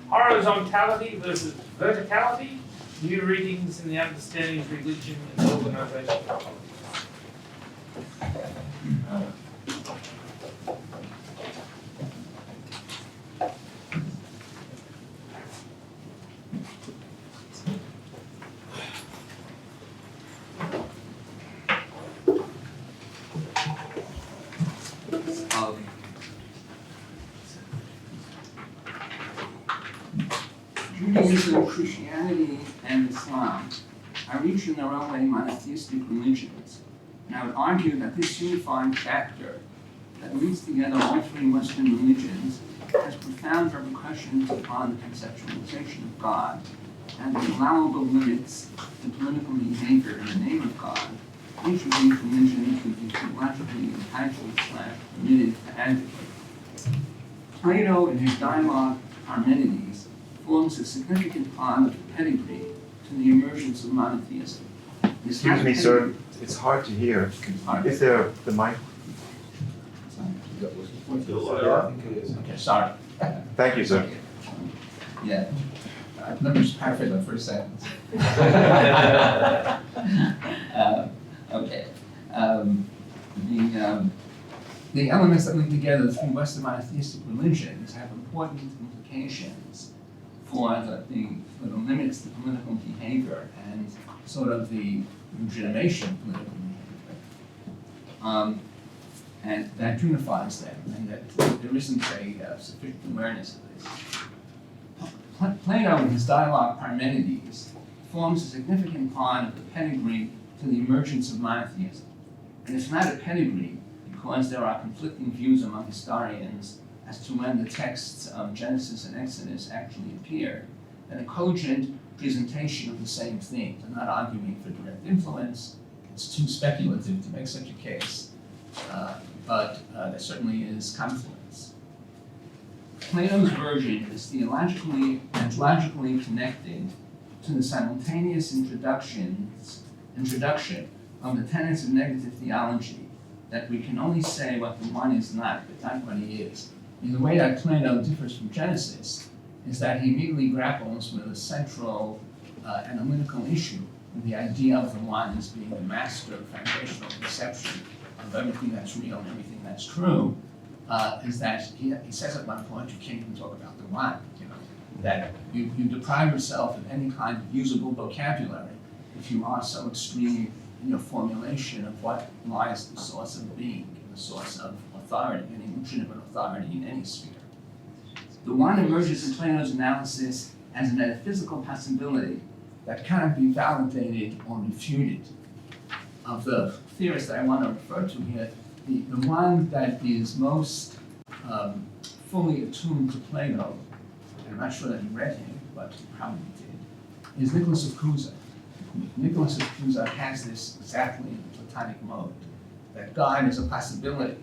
Horizontality versus verticality, new readings in the understanding of religion and organization. Judaism, Christianity, and Islam are each in their own way monotheistic religions. And I would argue that this unifying chapter that links together all three Western religions has profound repercussions upon the conceptualization of God and the allowable limits to political behavior in the name of God. Each of these religions would be theologically entitled/permitted to advocate. Plato, in his dialogue Parmenides, forms a significant part of the pedigree to the emergence of monotheism. Excuse me, sir. It's hard to hear. Is there the mic? Okay, sorry. Thank you, sir. Yeah. Let me just paraphrase that first sentence. Okay. The elements that link together the three Western monotheistic religions have important implications for the limits to political behavior and sort of the legitimation of political behavior. And that unifies them, and that there isn't a sufficient awareness of this. Plato, in his dialogue Parmenides, forms a significant part of the pedigree to the emergence of monotheism. And it's not a pedigree because there are conflicting views among historians as to when the texts of Genesis and Exodus actually appeared, and a cogent presentation of the same things. I'm not arguing for direct influence. It's too speculative to make such a case. But there certainly is confluence. Plato's version is theologically and logically connected to the simultaneous introduction of the tenets of negative theology, that we can only say what the one is not, but not what he is. And the way that Plato differs from Genesis is that he immediately grapples with a central analytical issue, with the idea of the one as being the master of foundational conception of everything that's real and everything that's true, is that he says at one point, you can't even talk about the one, that you deprive yourself of any kind of usable vocabulary if you are so extreme in your formulation of what lies the source of being, the source of authority, any legitimate authority in any sphere. The one emerges in Plato's analysis as a metaphysical possibility that cannot be validated or refuted. Of the theorists that I want to refer to here, the one that is most fully attuned to Plato, and I'm not sure that he read him, but he probably did, is Nicholas of Cusa. Nicholas of Cusa has this exactly in the Platonic mode, that God is a possibility,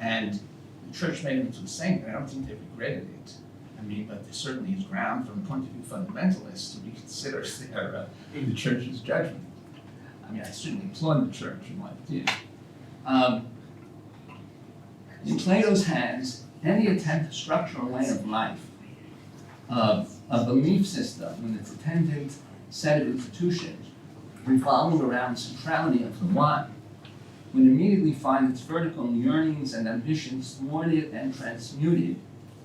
and the church made him into a saint, and I don't think they regretted it. I mean, but there certainly is ground from the point of view of fundamentalists to reconsider the church's judgment. I mean, I certainly applaud the church in what it did. In Plato's hands, any attempt to structure a way of life, a belief system with its attendant set of institutions revolving around the centrality of the one, would immediately find its vertical yearnings and ambitions thwarted and transmuted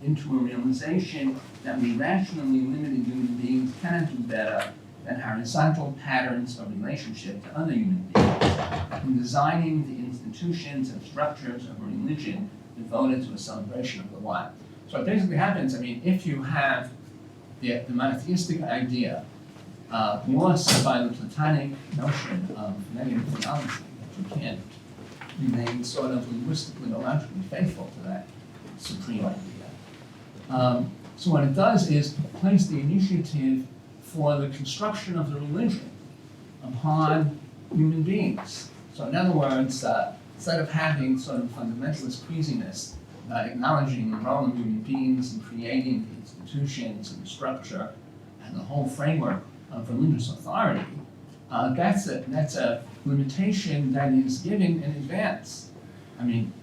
into a realization that we rationally limited human beings cannot do better than horizontal patterns of relationship to other human beings, in designing the institutions and structures of a religion devoted to a celebration of the one. So what basically happens, I mean, if you have the monotheistic idea lost by the Platonic notion of negative theology, that you can't remain sort of linguistically or logically faithful to that supreme idea. So what it does is place the initiative for the construction of the religion upon human beings. So in other words, instead of having sort of fundamentalist queasiness about acknowledging the role of human beings in creating the institutions and the structure and the whole framework of religious authority, that's a limitation that is given in advance. I mean,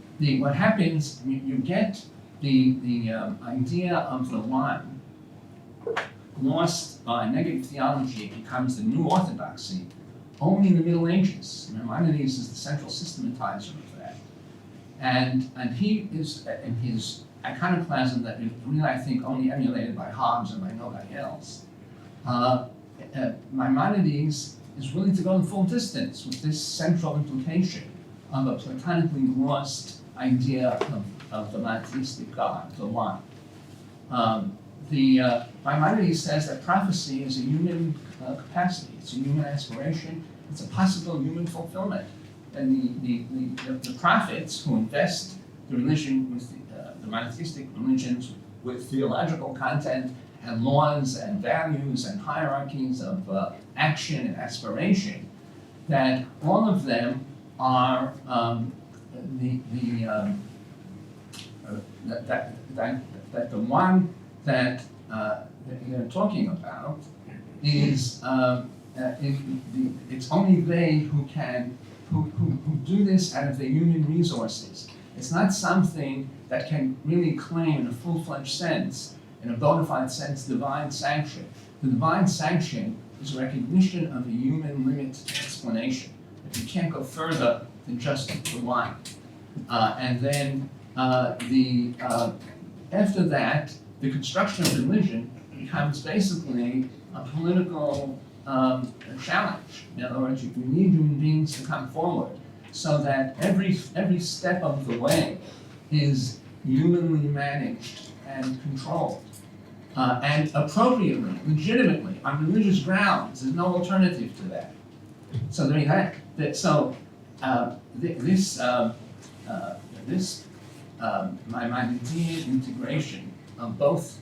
what happens, you get the idea of the one lost by negative theology. It becomes the new orthodoxy only in the Middle Ages. Maimonides is the central systematizer of that. And he is, in his iconoclasm that is really, I think, only emulated by Hobbes and by nobody else, Maimonides is willing to go in full distance with this central implication of a platonically lost idea of the monotheistic God, the one. Maimonides says that prophecy is a human capacity, it's a human aspiration, it's a possible human fulfillment. And the prophets who invest the religion with the monotheistic religions with theological content and laws and values and hierarchies of action and aspiration, that all of them are that the one that they're talking about is it's only they who can who do this out of their human resources. It's not something that can really claim in a full-fledged sense, in a bona fide sense, divine sanction. The divine sanction is recognition of a human limit to explanation. If you can't go further than just the one. And then after that, the construction of religion becomes basically a political challenge. In other words, you need human beings to come forward so that every step of the way is humanly managed and controlled. And appropriately, legitimately, on religious grounds. There's no alternative to that. So this Maimonidean integration of both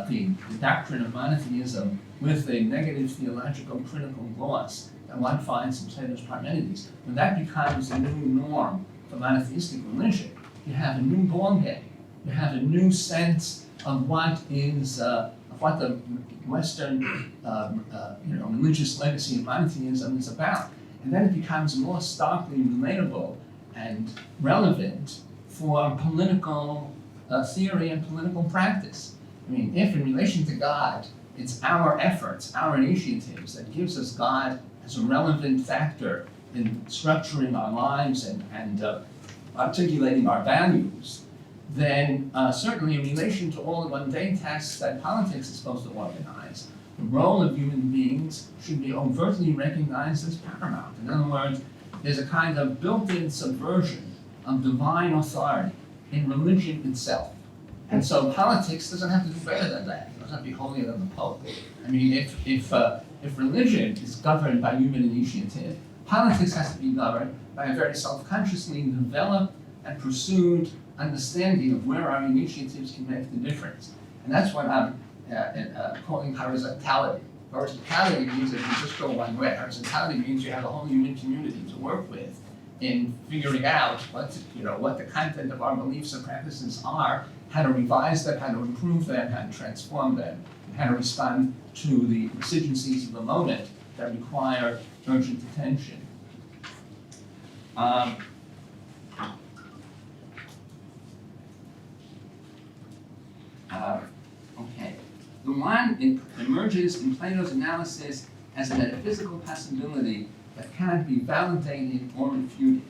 the doctrine of monotheism with a negative theological critical gloss that one finds in Plato's Parmenides, when that becomes the new norm for monotheistic religion, you have a new ballgame. You have a new sense of what is what the Western religious legacy of monotheism is about, and then it becomes more starkly relatable and relevant for political theory and political practice. I mean, if in relation to God, it's our efforts, our initiatives that gives us God as a relevant factor in structuring our lives and articulating our values, then certainly in relation to all the mundane tasks that politics is supposed to organize, the role of human beings should be overtly recognized as paramount. In other words, there's a kind of built-in subversion of divine authority in religion itself. And so politics doesn't have to do better than that. It doesn't have to be holier than the Pope. I mean, if religion is governed by human initiative, politics has to be governed by a very self-consciously developed and pursued understanding of where our initiatives can make the difference. And that's what I'm calling horizontality. Verticality means that you just go one way. Horizontality means you have a whole human community to work with in figuring out what the content of our beliefs and practices are, how to revise them, how to improve them, how to transform them, and how to respond to the exigencies of the moment that require urgent attention. Okay. The one emerges in Plato's analysis as a metaphysical possibility that cannot be validated or refuted.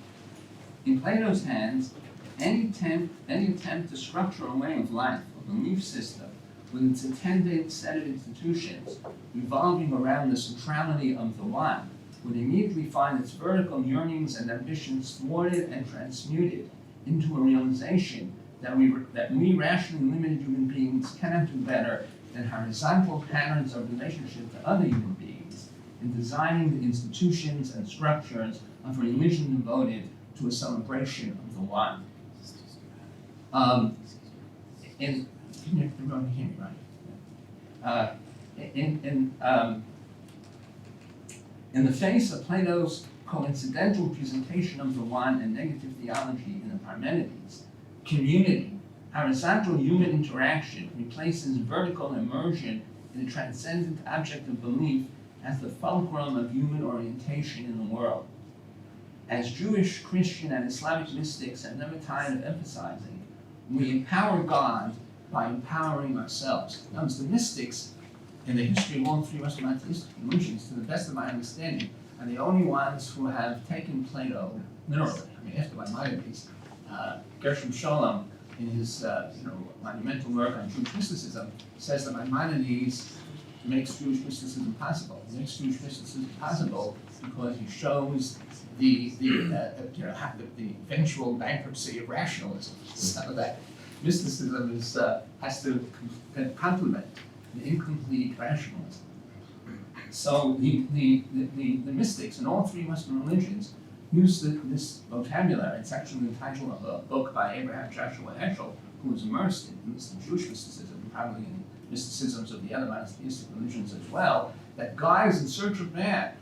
In Plato's hands, any attempt to structure a way of life, a belief system, with its attendant set of institutions revolving around the centrality of the one, would immediately find its vertical yearnings and ambitions thwarted and transmuted into a realization that we rationally limited human beings cannot do better than horizontal patterns of relationship to other human beings in designing the institutions and structures of religion devoted to a celebration of the one. In the face of Plato's coincidental presentation of the one and negative theology in the Parmenides, community, horizontal human interaction replaces vertical immersion in a transcendent object of belief as the fulcrum of human orientation in the world. As Jewish, Christian, and Islamic mystics have never tired of emphasizing, we empower God by empowering ourselves. Now, the mystics in the history of all three Western monotheistic religions, to the best of my understanding, are the only ones who have taken Plato literally. I mean, after Maimonides, Gershom Scholem, in his monumental work on Jewish mysticism, says that Maimonides makes Jewish mysticism possible. He makes Jewish mysticism possible because he shows the eventual bankruptcy of rationalism. So that mysticism has to complement the incomplete rationalism. So the mystics in all three Western religions use this vocabulary. It's actually the title of a book by Abraham Joshua Heschel, who was immersed in Jewish mysticism, and probably in mysticisms of the other monotheistic religions as well, that God is in search of man.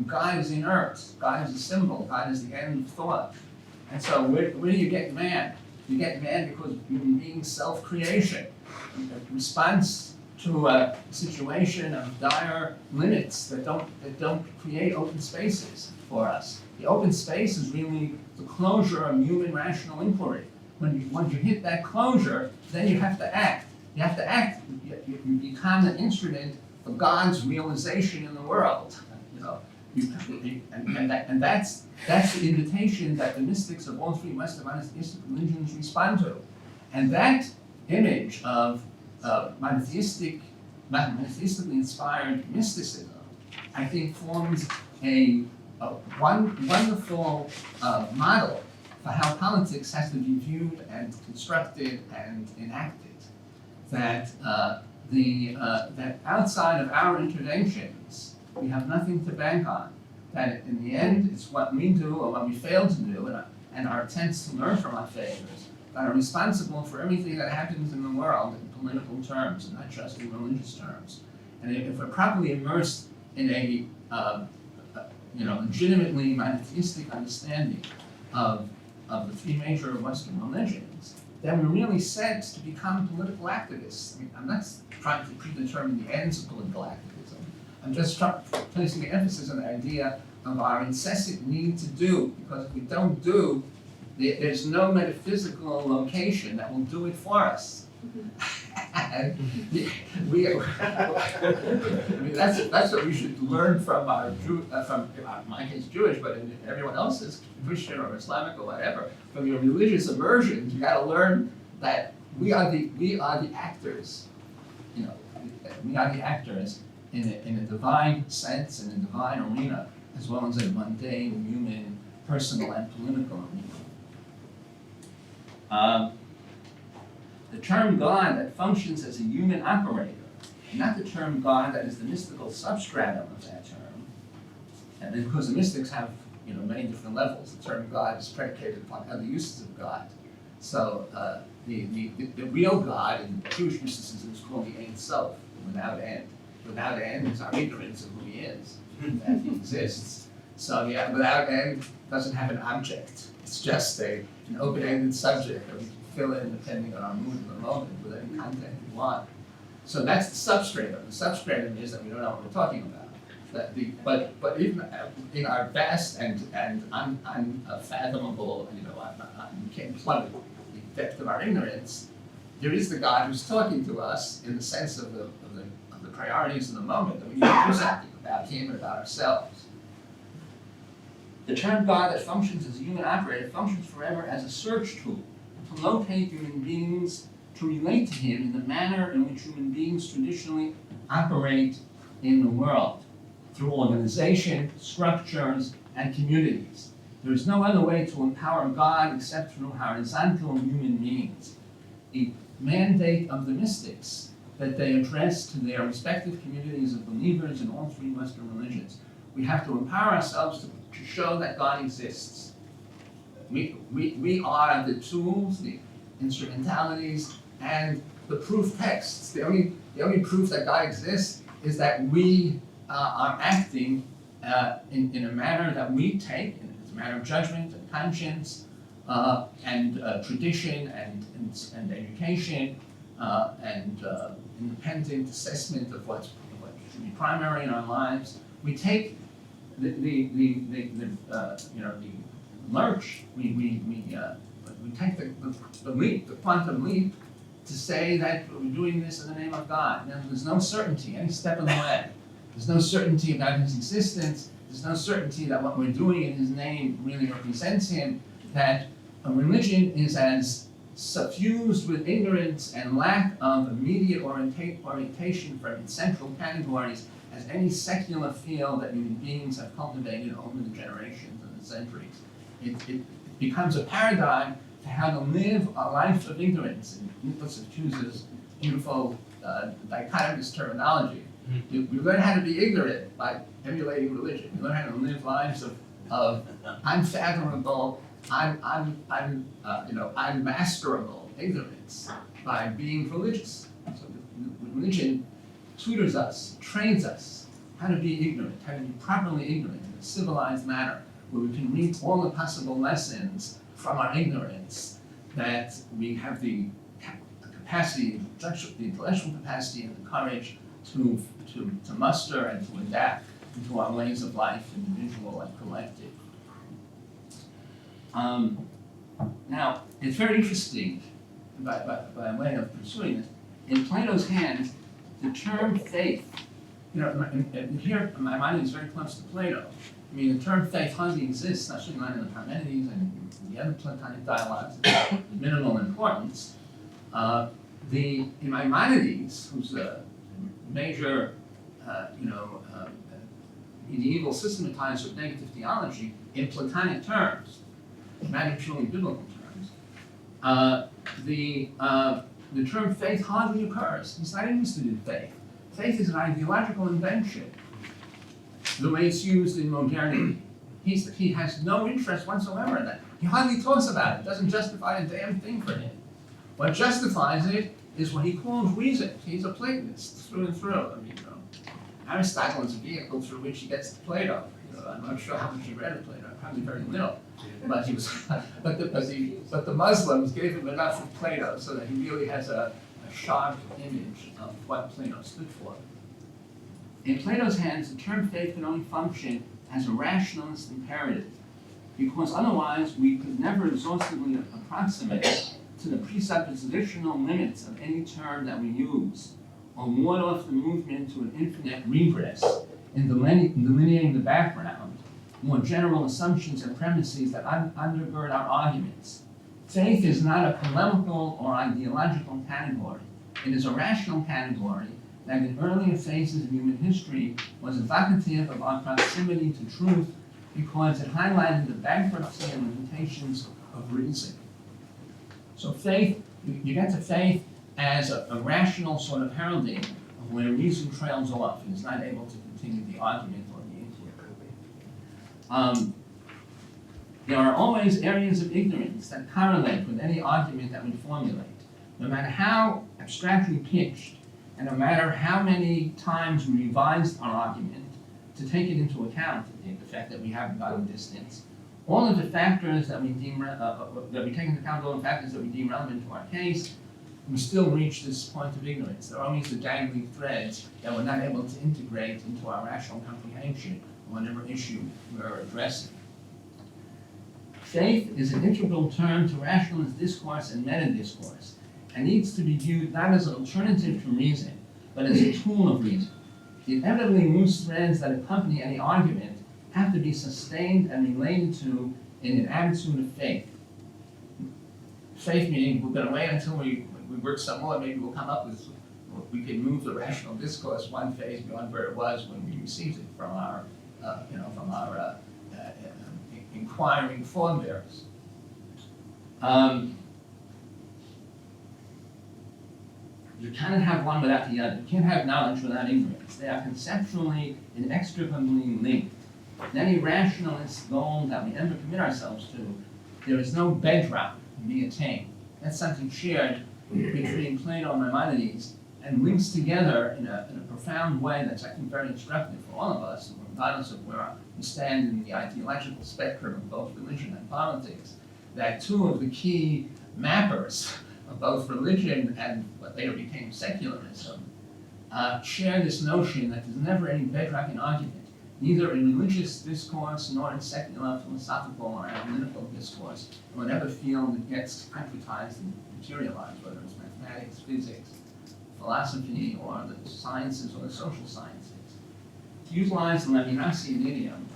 God is inert. God is a symbol. God is the end of thought. And so where do you get man? You get man because of human being self-creation, a response to a situation of dire limits that don't create open spaces for us. The open space is really the closure of human rational inquiry. Once you hit that closure, then you have to act. You have to act. You become an instrument for God's realization in the world. You know, and that's the invitation that the mystics of all three Western monotheistic religions respond to. And that image of monotheistically inspired mysticism, I think, forms a wonderful model for how politics has to be viewed and constructed and enacted. That that outside of our interventions, we have nothing to bank on. That in the end, it's what we do or what we fail to do, and our attempts to learn from our failures that are responsible for everything that happens in the world in political terms, and not just in religious terms. And if we're properly immersed in a legitimately monotheistic understanding of the three major Western religions, then we're really set to become political activists. I mean, I'm not trying to predetermine the ends of political activism. I'm just placing the emphasis on the idea of our incessant need to do, because if we don't do, there's no metaphysical location that will do it for us. And that's what we should learn from our from in my case Jewish, but in everyone else's, Christian or Islamic or whatever. From your religious immersions, you got to learn that we are the actors. You know, we are the actors in a divine sense, in a divine arena, as well as a mundane, human, personal, and political arena. The term God that functions as a human operator, not the term God that is the mystical substratum of that term. And because the mystics have many different levels, the term God is predicated upon other uses of God. So the real God in Jewish mysticism is called the Ein Sof, without end. Without end is our ignorance of who he is, that he exists. So yeah, without end doesn't have an object. It's just an open-ended subject that we can fill in depending on our mood in the moment with any content we want. So that's the substratum. The substratum is that we don't know what we're talking about. But even in our vast and unfathomable, we can't plummet the depth of our ignorance, there is the God who's talking to us in the sense of the priorities of the moment, that we need to do something about him and about ourselves. The term God that functions as a human operator functions forever as a search tool to locate human beings, to relate to him in the manner in which human beings traditionally operate in the world, through organization, structures, and communities. There is no other way to empower God except through horizontal human beings. A mandate of the mystics that they address to their respective communities of believers in all three Western religions. We have to empower ourselves to show that God exists. We are the tools, the instrumentalities, and the proof texts. The only proof that God exists is that we are acting in a manner that we take, as a matter of judgment and conscience, and tradition and education, and independent assessment of what should be primary in our lives. We take the lurch. We take the leap, the quantum leap, to say that we're doing this in the name of God. Now, there's no certainty any step of the way. There's no certainty about his existence. There's no certainty that what we're doing in his name really represents him. That a religion is as suffused with ignorance and lack of immediate orientation for its central categories as any secular field that human beings have cultivated over the generations and the centuries. It becomes a paradigm to how to live a life of ignorance. And Nicholas chooses beautiful dichotomous terminology. We learn how to be ignorant by emulating religion. We learn how to live lives of unfathomable, unmasterable ignorance by being religious. So religion tutors us, trains us how to be ignorant, how to be properly ignorant in a civilized manner, where we can reap all the possible lessons from our ignorance, that we have the capacity, the intellectual capacity and the courage to muster and to adapt into our ways of life, individual and collective. Now, it's very interesting, by way of pursuing it, in Plato's hands, the term faith, and here my mind is very close to Plato. I mean, the term faith hardly exists, especially not in the Parmenides and in the other Platonic dialogues, it's of minimal importance. In Maimonides, who's a major, medieval systematizer of negative theology in Platonic terms, not in purely biblical terms, the term faith hardly occurs. He's not interested in faith. Faith is an ideological invention, the way it's used in modernity. He has no interest whatsoever in that. He hardly talks about it. It doesn't justify a damn thing for him. What justifies it is what he calls reason. He's a Platonist through and through. I mean, Aristotle is a vehicle through which he gets to Plato. I'm not sure how much he read of Plato. Probably very little. But he was, but the Muslims gave him enough of Plato so that he really has a sharp image of what Plato stood for. In Plato's hands, the term faith can only function as a rationalist imperative, because otherwise we could never exhaustively approximate to the presuppositional limits of any term that we use, or ward off the movement to an infinite regress in delineating the background, more general assumptions and premises that undergird our arguments. Faith is not a polemical or ideological category. It is a rational category that in earlier phases of human history was evocative of our proximity to truth, because it highlighted the bankruptcy and limitations of reason. So faith, you get to faith as a rational sort of heralding of where reason trails off and is not able to continue the argument or the inquiry. There are always areas of ignorance that correlate with any argument that we formulate, no matter how abstractly pitched, and no matter how many times we revised our argument to take it into account, the fact that we haven't gotten distance. All of the factors that we deem that we take into account, all the factors that we deem relevant to our case, we still reach this point of ignorance. There are always the dangling threads that we're not able to integrate into our rational comprehension of whatever issue we're addressing. Faith is an integral term to rationalist discourse and meta-discourse, and needs to be viewed not as an alternative to reason, but as a tool of reason. The inevitably loose threads that accompany any argument have to be sustained and related to in an attitude of faith. Faith meaning we're going to wait until we work some more, maybe we'll come up with, we can move the rational discourse one phase beyond where it was when we received it from our, inquiring forebears. You cannot have one without the other. You can't have knowledge without ignorance. They are conceptually inextricably linked. In any rationalist goal that we ever commit ourselves to, there is no bedrock to be attained. That's something shared between Plato and Maimonides, and links together in a profound way that's, I think, very instructive for all of us, regardless of where we stand in the ideological spectrum of both religion and politics, that two of the key mappers of both religion and what later became secularism share this notion that there's never any bedrock in argument, neither in religious discourse nor in secular, philosophical, or analytical discourse, in whatever field it gets concretized and materialized, whether it's mathematics, physics, philosophy, or the sciences or the social sciences. To utilize the Levinasian idiom,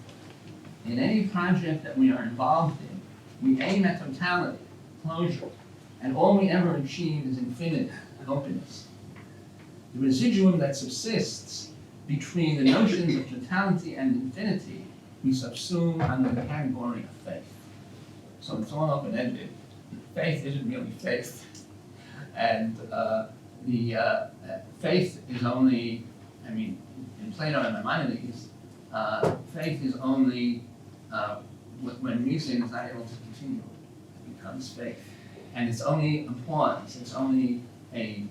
in any project that we are involved in, we aim at totality, closure, and all we ever achieve is infinite openness. The residuum that subsists between the notions of totality and infinity we subsume under the category of faith. So it's all open-ended. faith isn't really faith. And the faith is only, I mean, in Plato and Maimonides, faith is only when reason is not able to continue, it becomes faith. And it's only a pause, it's only a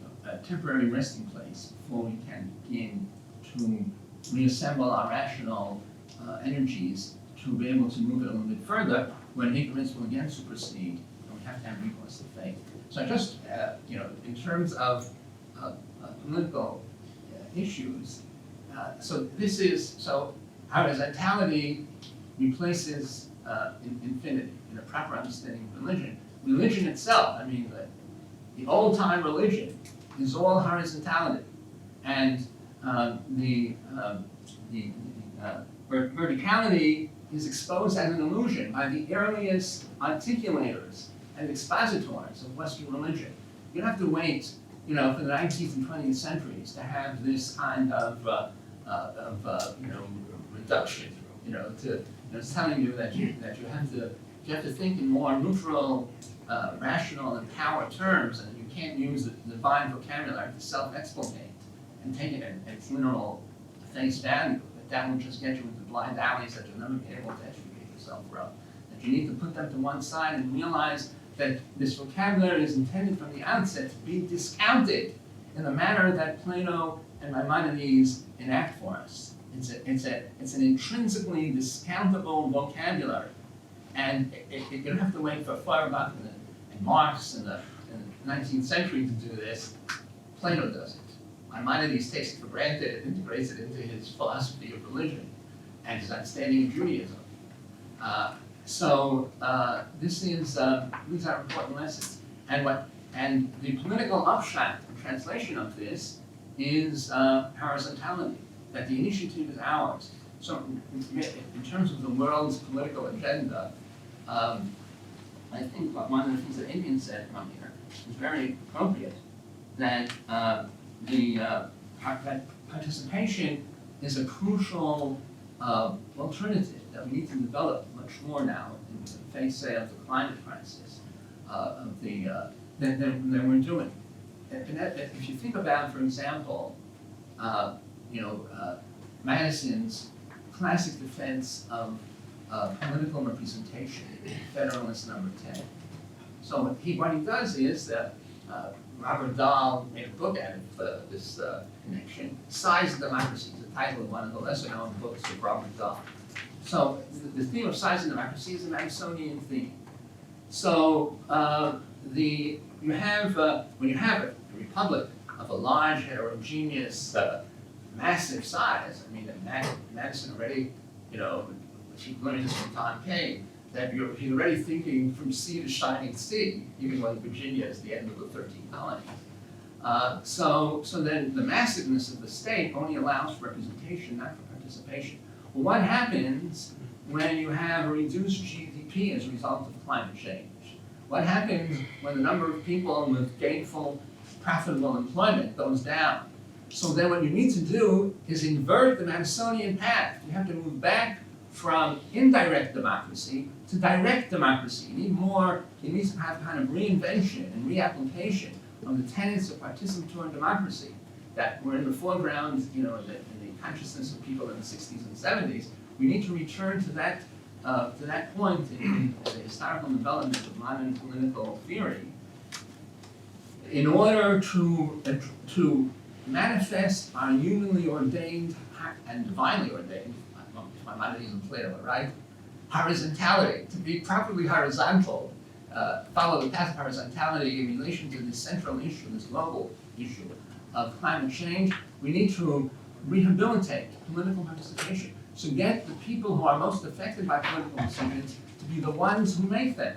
temporary resting place before we can begin to reassemble our rational energies to be able to move it a little bit further, when ignorance will again supersede, and we have to have recourse to faith. So just, in terms of political issues, so horizontality replaces infinity in a proper understanding of religion. Religion itself, I mean, the old-time religion is all horizontality, and the verticality is exposed as an illusion by the earliest articulators and expositors of Western religion. You don't have to wait, for the 19th and 20th centuries to have this kind of reduction, it's telling you that you have to think in more neutral, rational, and power terms, and you can't use the divine vocabulary to self-explicate and take it at its literal face value. That will just get you into blind alleys that you'll never be able to educate yourself from. That you need to put them to one side and realize that this vocabulary is intended from the outset to be discounted in the manner that Plato and Maimonides enact for us. It's an intrinsically discountable vocabulary, and you don't have to wait for Feuerbach and Marx in the 19th century to do this. Plato does it. Maimonides takes it for granted and integrates it into his philosophy of religion and his understanding of Judaism. These are important lessons. And the political upshot and translation of this is horizontality, that the initiative is ours. So in terms of the world's political agenda, I think one of the things that Adrian said from here is very appropriate, that that participation is a crucial alternative that we need to develop much more now in the face, say, of the climate crisis than we're doing. And if you think about, for example, Madison's classic defense of political representation, Federalist number 10. So what he does is that Robert Dahl made a book out of this connection, Size of Democracy, the title of one of the lesser-known books of Robert Dahl. So the theme of Size of Democracy is a Madisonian theme. So when you have a republic of a large, heterogeneous, massive size, I mean, Madison already, he learned this from Tom Paine, that he's already thinking from sea to shining sea, even when Virginia is the end of the 13 colonies. So then the massiveness of the state only allows for representation, not for participation. Well, what happens when you have a reduced GDP as a result of climate change? What happens when the number of people with gainful, profitable employment goes down? So then what you need to do is invert the Madisonian path. You have to move back from indirect democracy to direct democracy. You need to have kind of reinvention and reapplication of the tenets of participatory democracy that were in the foreground, in the consciousness of people in the 60s and 70s. We need to return to that point in the historical development of modern political theory in order to manifest our humanly ordained and divinely ordained, Maimonides and Plato are right, horizontality, to be properly horizontal, follow the path of horizontality in relation to this central issue, this global issue of climate change. We need to rehabilitate political participation. So get the people who are most affected by political decisions to be the ones who make them.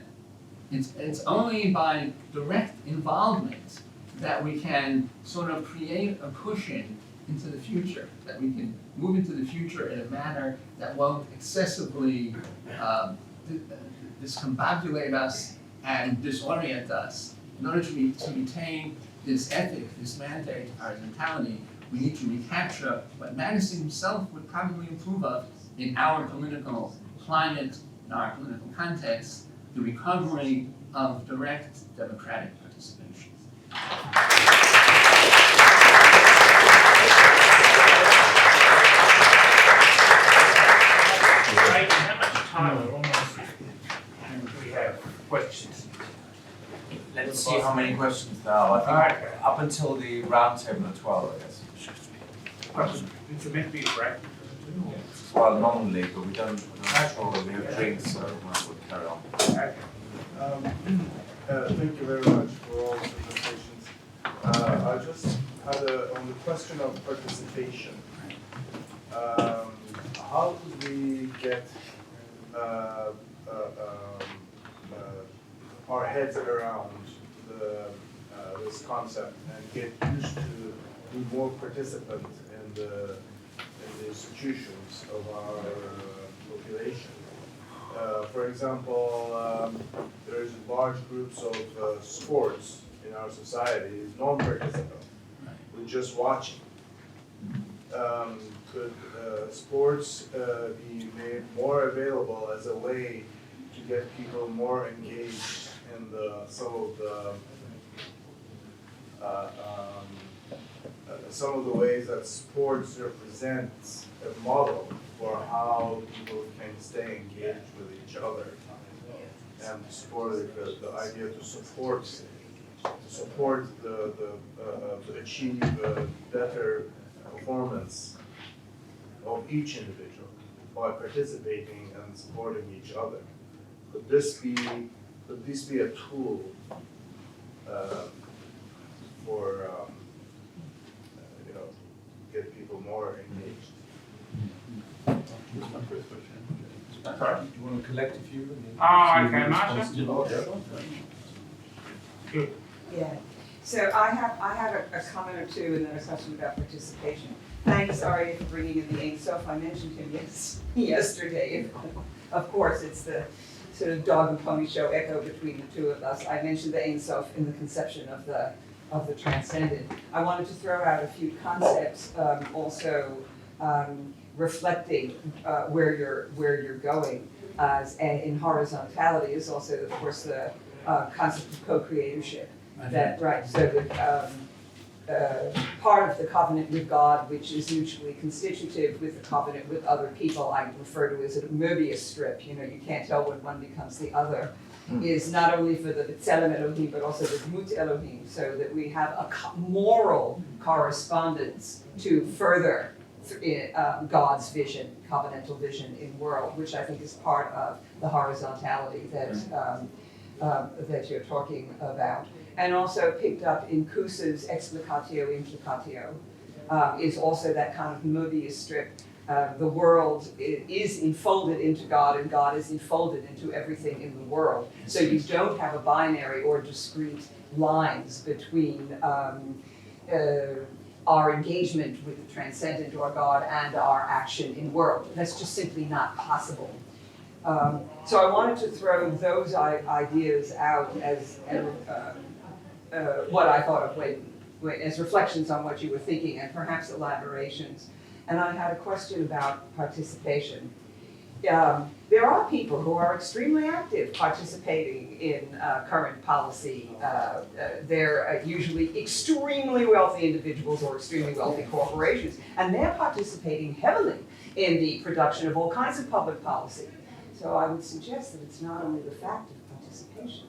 It's only by direct involvement that we can sort of create a cushion into the future, that we can move into the future in a manner that won't excessively discombobulate us and disorient us. In order to retain this ethic, this mandate, horizontality, we need to recapture what Madison himself would probably approve of in our political climate, in our political context, the recovery of direct democratic participation. Right, how much time? We're almost, we have questions. Let's see how many questions there are. I think Okay. up until the round table at 12, I guess. It's meant to be a break. Well, normally, but we're not sure whether we have drinks, so we'll carry on. Okay. Thank you very much for all the presentations. I just had on the question of participation. How could we get our heads around this concept and get used to be more participant in the institutions of our population? For example, there's large groups of sports in our society, non-participant, we're just watching. Could sports be made more available as a way to get people more engaged in some of the ways that sports represents a model for how people can stay engaged with each other, and the idea to support to achieve better performance of each individual by participating and supporting each other. Could this be a tool for get people more engaged? That's my first question. Sorry? Do you want to collect a few? And then Oh, see okay, who Marsha? responds to them? Good. Yeah, so I have a comment or two and then a question about participation. Thanks, Aryeh, for bringing in the Ein Sof. I mentioned him yesterday. Of course, it's the sort of dog and pony show echo between the two of us. I mentioned the Ein Sof in the conception of the transcendent. I wanted to throw out a few concepts, also reflecting where you're going. In horizontality is also, of course, the concept of co-creatorship. That right, so that part of the covenant with God, which is mutually constitutive with the covenant with other people, I refer to as a Möbius strip. You know, you can't tell when one becomes the other. Is not only for the B'Tselem Elohim, but also the Dmut Elohim, so that we have a moral correspondence to further God's vision, covenantal vision in world, which I think is part of the horizontality that you're talking about. And also picked up in Kusa's explicatio implicatio is also that kind of Möbius strip. The world is enfolded into God, and God is enfolded into everything in the world. So you don't have a binary or discrete lines between our engagement with the transcendent or God and our action in world. That's just simply not possible. So I wanted to throw those ideas out as what I thought of as reflections on what you were thinking and perhaps elaborations. And I had a question about participation. There are people who are extremely active participating in current policy. They're usually extremely wealthy individuals or extremely wealthy corporations, and they're participating heavily in the production of all kinds of public policy. So I would suggest that it's not only the fact of participation,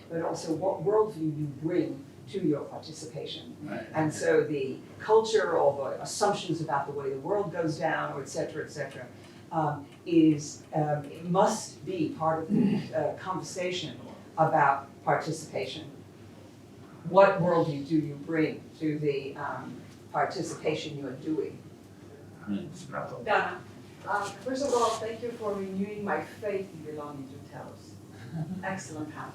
but also what worldview you bring to your participation. Right. And so the culture or the assumptions about the way the world goes down, or et cetera, must be part of the conversation about participation. What worldview do you bring to the participation you're doing? Dana, first of all, thank you for renewing my faith in belonging to Telos. Excellent panel.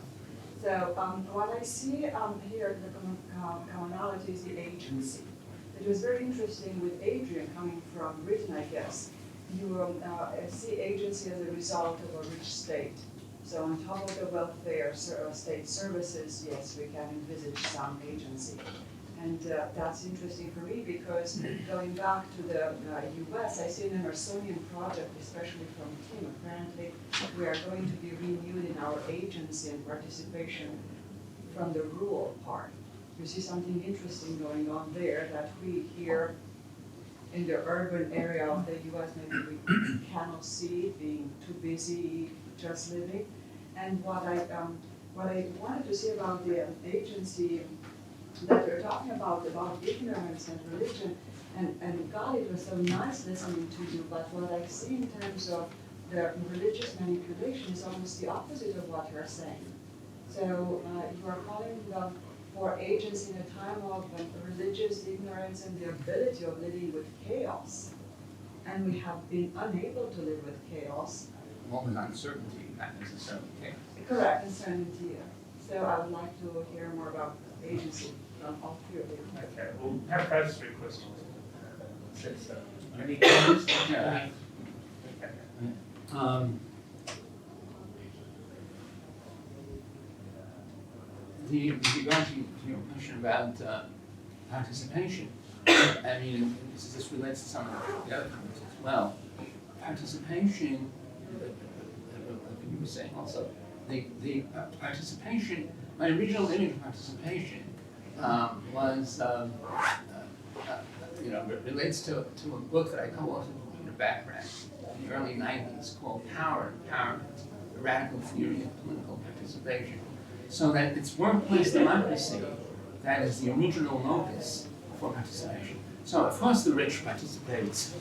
So what I see here, the commonality is the agency. It was very interesting with Adrian coming from Britain, I guess. You see agency as a result of a rich state. So on top of the welfare state services, yes, we can envisage some agency. And that's interesting for me because going back to the US, I see an Emersonian project, especially from Tim. Apparently, we are going to be renewed in our agency and participation from the rural part. You see something interesting going on there that we here in the urban area of the US maybe we cannot see, being too busy just living. And what I wanted to say about the agency that we're talking about ignorance and religion, and God, it was so nice listening to you, but what I see in terms of the religious manipulation is almost the opposite of what you're saying. So you are calling for agency in a time of religious ignorance and the ability of living with chaos. And we have been unable to live with chaos. What was uncertainty, not necessarily chaos. Correct, uncertainty. So I would like to hear more about agency from all three of you. Okay, we'll have those three questions. Any comments? Yeah. Okay. With regard to your question about participation, I mean, this relates to some of the other comments as well. Participation, you were saying also, the participation, my original image of participation was, relates to a book that I co-authored in the background in the early 90s called Power and Empowerment, the Radical Theory of Political Participation. So that it's workplace democracy that is the original locus for participation. So of course the rich participate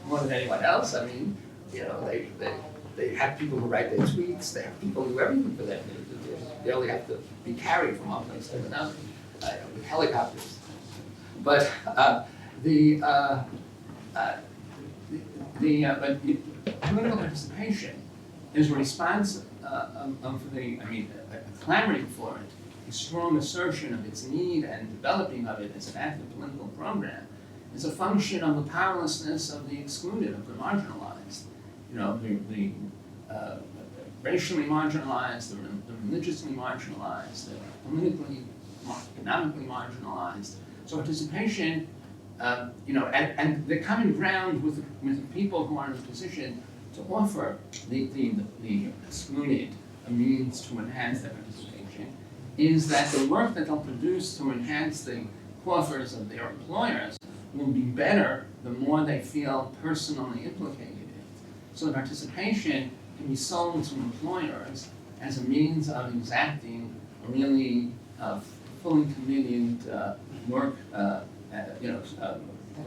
more than anyone else. I mean, they have people who write their tweets, they have people who do everything for them. They only have to be carried from one place to another with helicopters. But political participation is a response clamoring for it, a strong assertion of its need and developing of it as an active political program is a function of the powerlessness of the excluded, of the marginalized. The racially marginalized, the religiously marginalized, the politically, economically marginalized. So participation, and the common ground with the people who are in a position to offer the excluded a means to enhance their participation is that the work that they'll produce to enhance the coffers of their employers will be better the more they feel personally implicated in it. So participation can be sold to employers as a means of exacting a really fully committed work,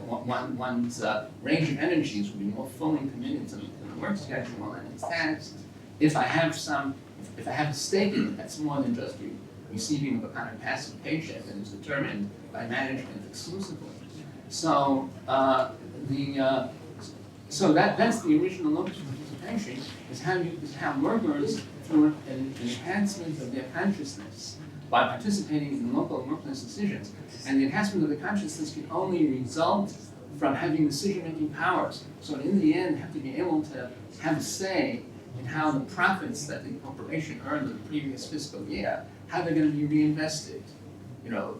one's range of energies will be more fully committed to the work schedule and its tasks. If I have a stake in it, that's more than just receiving of a kind of passive paycheck that is determined by management exclusively. So that's the original locus of participation, is how workers, through an enhancement of their consciousness by participating in local workplace decisions, and the enhancement of the consciousness can only result from having decision-making powers. So in the end, have to be able to have a say in how the profits that the corporation earned in the previous fiscal year, how they're going to be reinvested.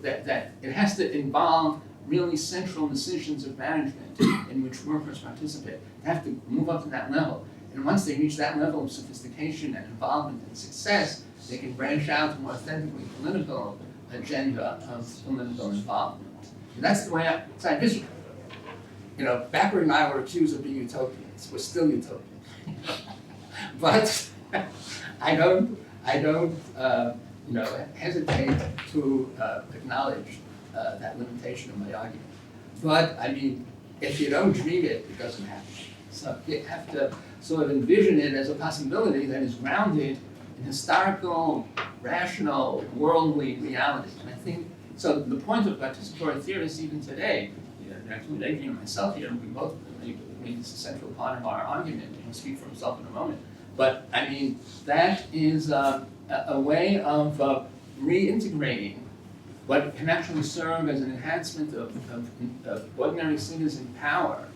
That it has to involve really central decisions of management in which workers participate. They have to move up to that level. And once they reach that level of sophistication and involvement and success, they can branch out to a more authentically political agenda of political involvement. And that's the way I envision it. Backward and I were accused of being utopians. We're still utopians. But I don't hesitate to acknowledge that limitation of my argument. But I mean, if you don't dream it, it doesn't happen. So you have to sort of envision it as a possibility that is grounded in historical, rational, worldly reality. And I think, so the point of participatory theorists even today, including Adrian and myself here, we both made this a central part of our argument. He'll speak for himself in a moment. But I mean, that is a way of reintegrating what can actually serve as an enhancement of ordinary citizen power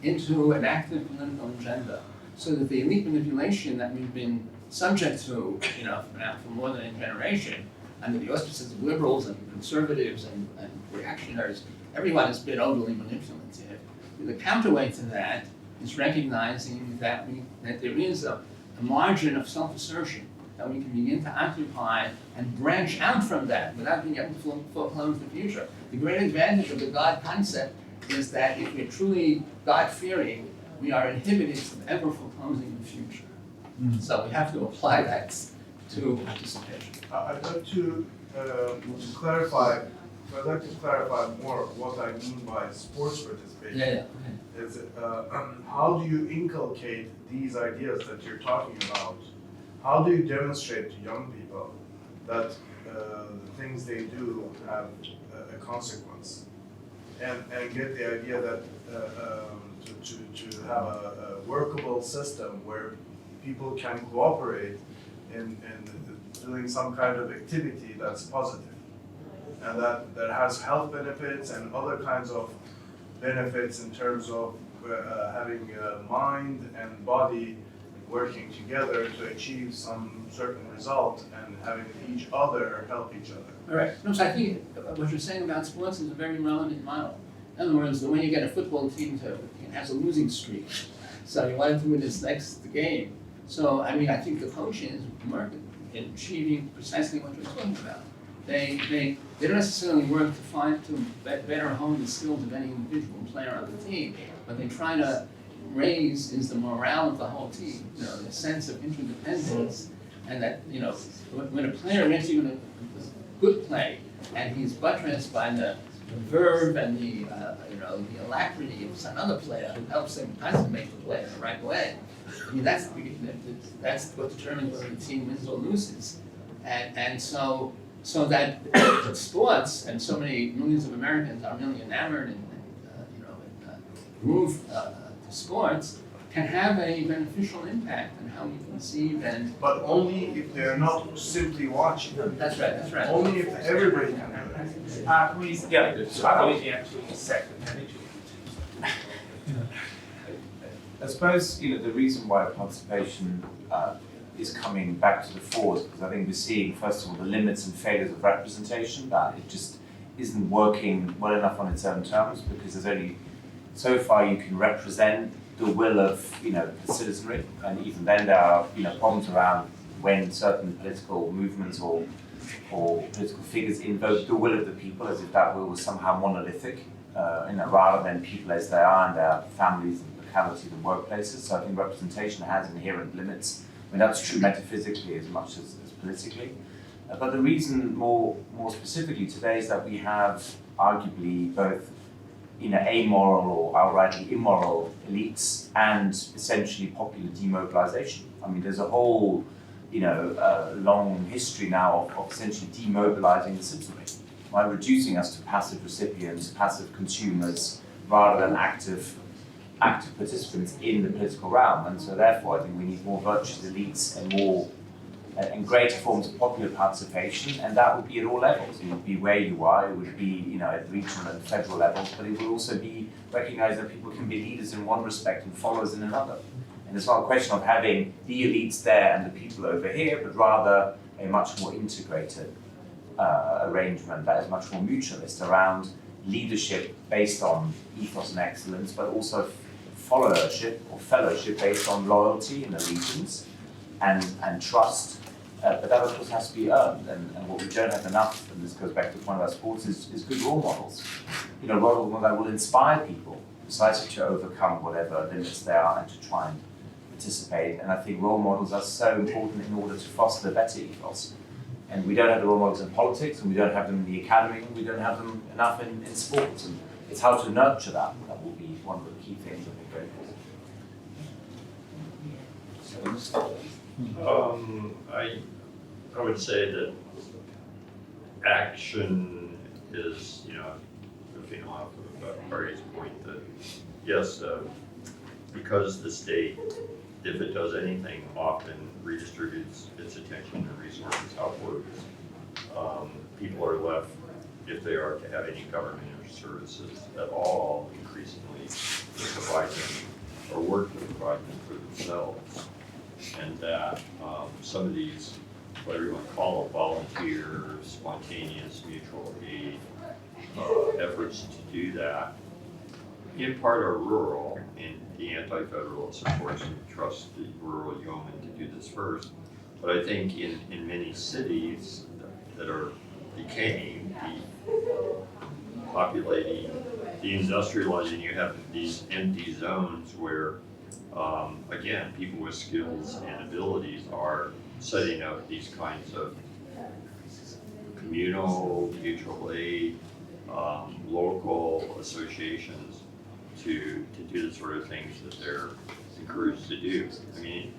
into an active political agenda, so that the elite manipulation that we've been subject to, for more than a generation, under the auspices of liberals and conservatives and reactionaries, everyone has been overly manipulative. The counterweight to that is recognizing that there is a margin of self-assertion that we can begin to occupy and branch out from that without being able to foreclose the future. The great advantage of the God concept is that if we're truly God-fearing, we are inhibited from ever foreclosing the future. So we have to apply that to participation. I'd like to clarify. I'd like to clarify more what I mean by sports participation. Yeah. Is how do you inculcate these ideas that you're talking about? How do you demonstrate to young people that the things they do have a consequence? And get the idea that to have a workable system where people can cooperate in doing some kind of activity that's positive, and that has health benefits and other kinds of benefits in terms of having mind and body working together to achieve some certain result and having each other help each other. All right. No, so I think what you're saying about sports is a very relevant model. In other words, the way you get a football team to has a losing streak, so you want to win this next game. So I mean, I think the coaches work in achieving precisely what you're talking about. They don't necessarily work to better hone the skills of any individual player on the team, but they try to raise is the morale of the whole team. You know, the sense of interdependence, and that when a player is even a good play, and he's buttressed by the verve and the alacrity of some other player who helps him consummate the play in the right way. I mean, that's what determines whether the team wins or loses, and so that sports and so many millions of Americans are really enamored and moved to sports can have a beneficial impact on how we conceive and. But only if they're not simply watching. That's right. Only if everybody can do it. I suppose the reason why participation is coming back to the fore is because I think we're seeing, first of all, the limits and failures of representation, that it just isn't working well enough on its own terms, because there's only so far you can represent the will of the citizenry, and even then there are problems around when certain political movements or political figures invoke the will of the people as if that will was somehow monolithic, rather than people as they are in their families and localities and workplaces. So I think representation has inherent limits. I mean, that's true metaphysically as much as politically. But the reason more specifically today is that we have arguably both amoral or outrightly immoral elites and essentially popular demobilization. I mean, there's a whole long history now of essentially demobilizing the citizenry, by reducing us to passive recipients, passive consumers, rather than active participants in the political realm. And so therefore I think we need more virtuous elites and greater forms of popular participation, and that would be at all levels. It would be where you are, it would be at regional and federal levels, but it would also be recognizing that people can be leaders in one respect and followers in another. And it's not a question of having the elites there and the people over here, but rather a much more integrated arrangement that is much more mutualist around leadership based on ethos and excellence, but also followership or fellowship based on loyalty and allegiance and trust. But that of course has to be earned, and what we don't have enough, and this goes back to the point about sports, is good role models. Role models that will inspire people precisely to overcome whatever limits there are and to try and participate. And I think role models are so important in order to foster a better ethos. And we don't have the role models in politics, and we don't have them in the academy, and we don't have them enough in sports. And it's how to nurture that will be one of the key things I think very important. I would say that action is, goofing off of Aryeh's point that yes, because the state, if it does anything, often redistributes its attention and resources outwards. People are left, if they are to have any government or services at all, increasingly to provide them or work to provide them for themselves. And that some of these what everyone call it, volunteer, spontaneous, mutual aid efforts to do that, in part are rural, and the anti-federalists, of course, trust the rural yeoman to do this first. But I think in many cities that are decaying, populating, deindustrializing, you have these empty zones where, again, people with skills and abilities are setting up these kinds of communal, mutual aid, local associations to do the sort of things that they're encouraged to do. I mean,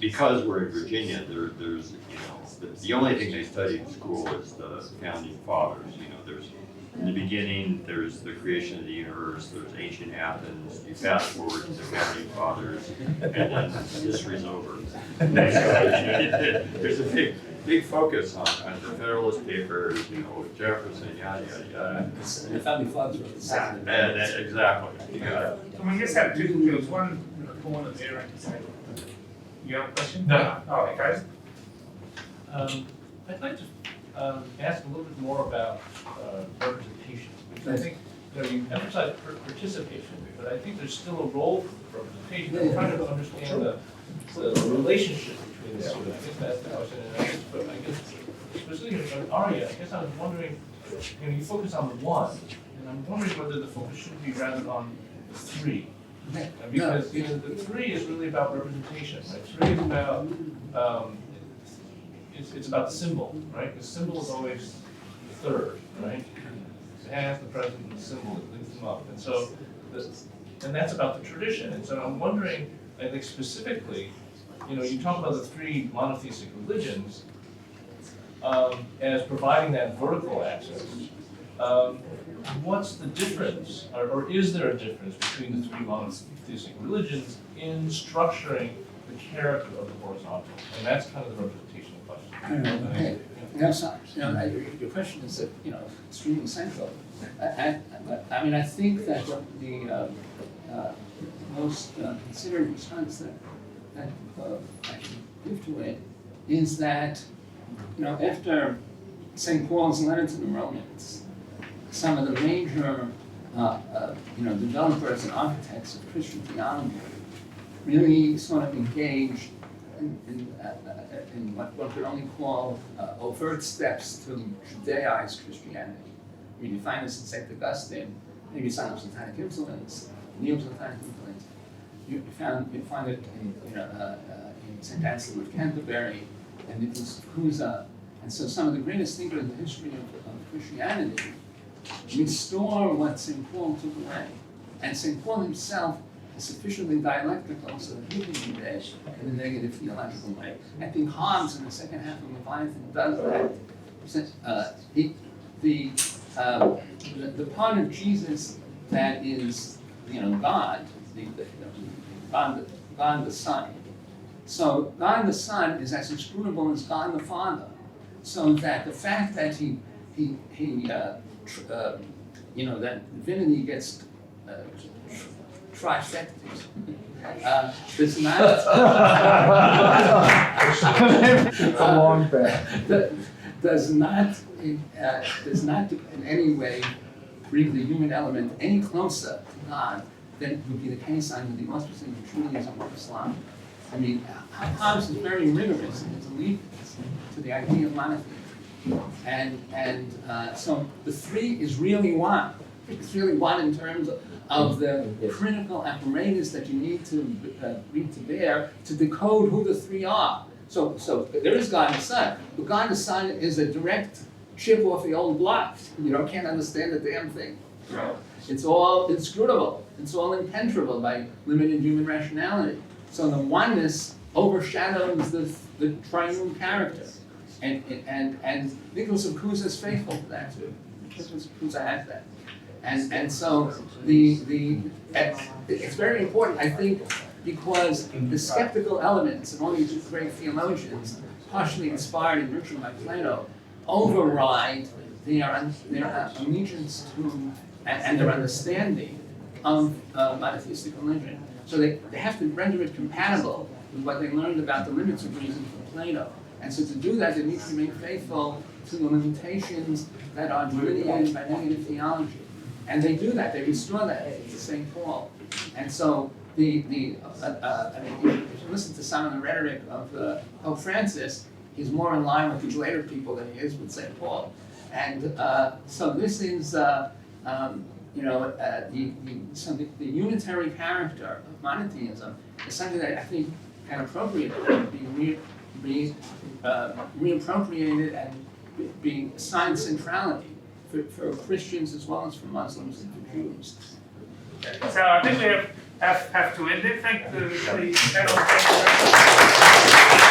because we're in Virginia, there's the only thing they study in school is the founding fathers. There's in the beginning, there's the creation of the universe, there's ancient Athens, you fast forward to the founding fathers, and then history's over. There's a big focus on the Federalist Papers, Jefferson, yada, yada, yada. The founding fathers were the second. Exactly. So we just have two fields, one in the corner there and side. You have a question? No. Oh, okay. I'd like to ask a little bit more about representation, because I think you emphasize participation, but I think there's still a role for representation. I'm trying to understand the relationship between the two. I guess that's the question, and I guess specifically on Aryeh, I guess I was wondering, you focus on the one, and I'm wondering whether the focus should be rather on the three. Because the three is really about representation, right? Three is about it's about the symbol, right? The symbol is always the third, right? The past, the present, and the symbol that links them up, and so and that's about the tradition. And so I'm wondering, I think specifically, you talk about the three monotheistic religions as providing that vertical access. What's the difference, or is there a difference between the three monotheistic religions in structuring the character of the horizontal? And that's kind of the representational question. Okay. Your question is extremely central. I mean, I think that the most considered response that I can give to it is that after St. Paul's letter to the Romans, some of the major developers and architects of Christian theology really sort of engaged in what one could only call overt steps to Judaize Christianity. I mean, you find this in St. Augustine, maybe some of Platonic influence, Neo-Platonic influence. You find it in St. Anselm of Canterbury and Nicholas of Cusa. And so some of the greatest thinkers in the history of Christianity restore what St. Paul took away. And St. Paul himself is sufficiently dialectical so that he can be there in a negative theological way. I think Hobbes in the second half of Leviathan does that. The part of Jesus that is God, God the Son. So God the Son is as inscrutable as God the Father. So that the fact that that divinity gets trifected does not A long back. does not in any way bring the human element any closer to God than would be the case under the auspices of Judaism or Islam. I mean, Pabst is very rigorous in his allegiance to the idea of monotheism. And so the three is really one. It's really one in terms of the critical apparatus that you need to bring to bear to decode who the three are. So there is God the Son, but God the Son is a direct chip off the old block. Can't understand the damn thing. It's all inscrutable. It's all impenetrable by limited human rationality. So the oneness overshadows the triune character. And Nicholas of Cusa is faithful to that too. Nicholas of Cusa has that. And so it's very important, I think, because the skeptical elements of all these great theologians, partially inspired and nurtured by Plato, override their allegiance to and their understanding of monotheistic religion. So they have to render it compatible with what they learned about the limits of reason from Plato. And so to do that, they need to remain faithful to the limitations that are delineated by negative theology. And they do that, they restore that to St. Paul. And so I mean, if you listen to some of the rhetoric of Pope Francis, he's more in line with these later people than he is with St. Paul. And so this is, the unitary character of monotheism is something that I think can appropriately be reappropriated and be assigned centrality for Christians as well as for Muslims and for Jews. So I think we have to end it. Thank the panel.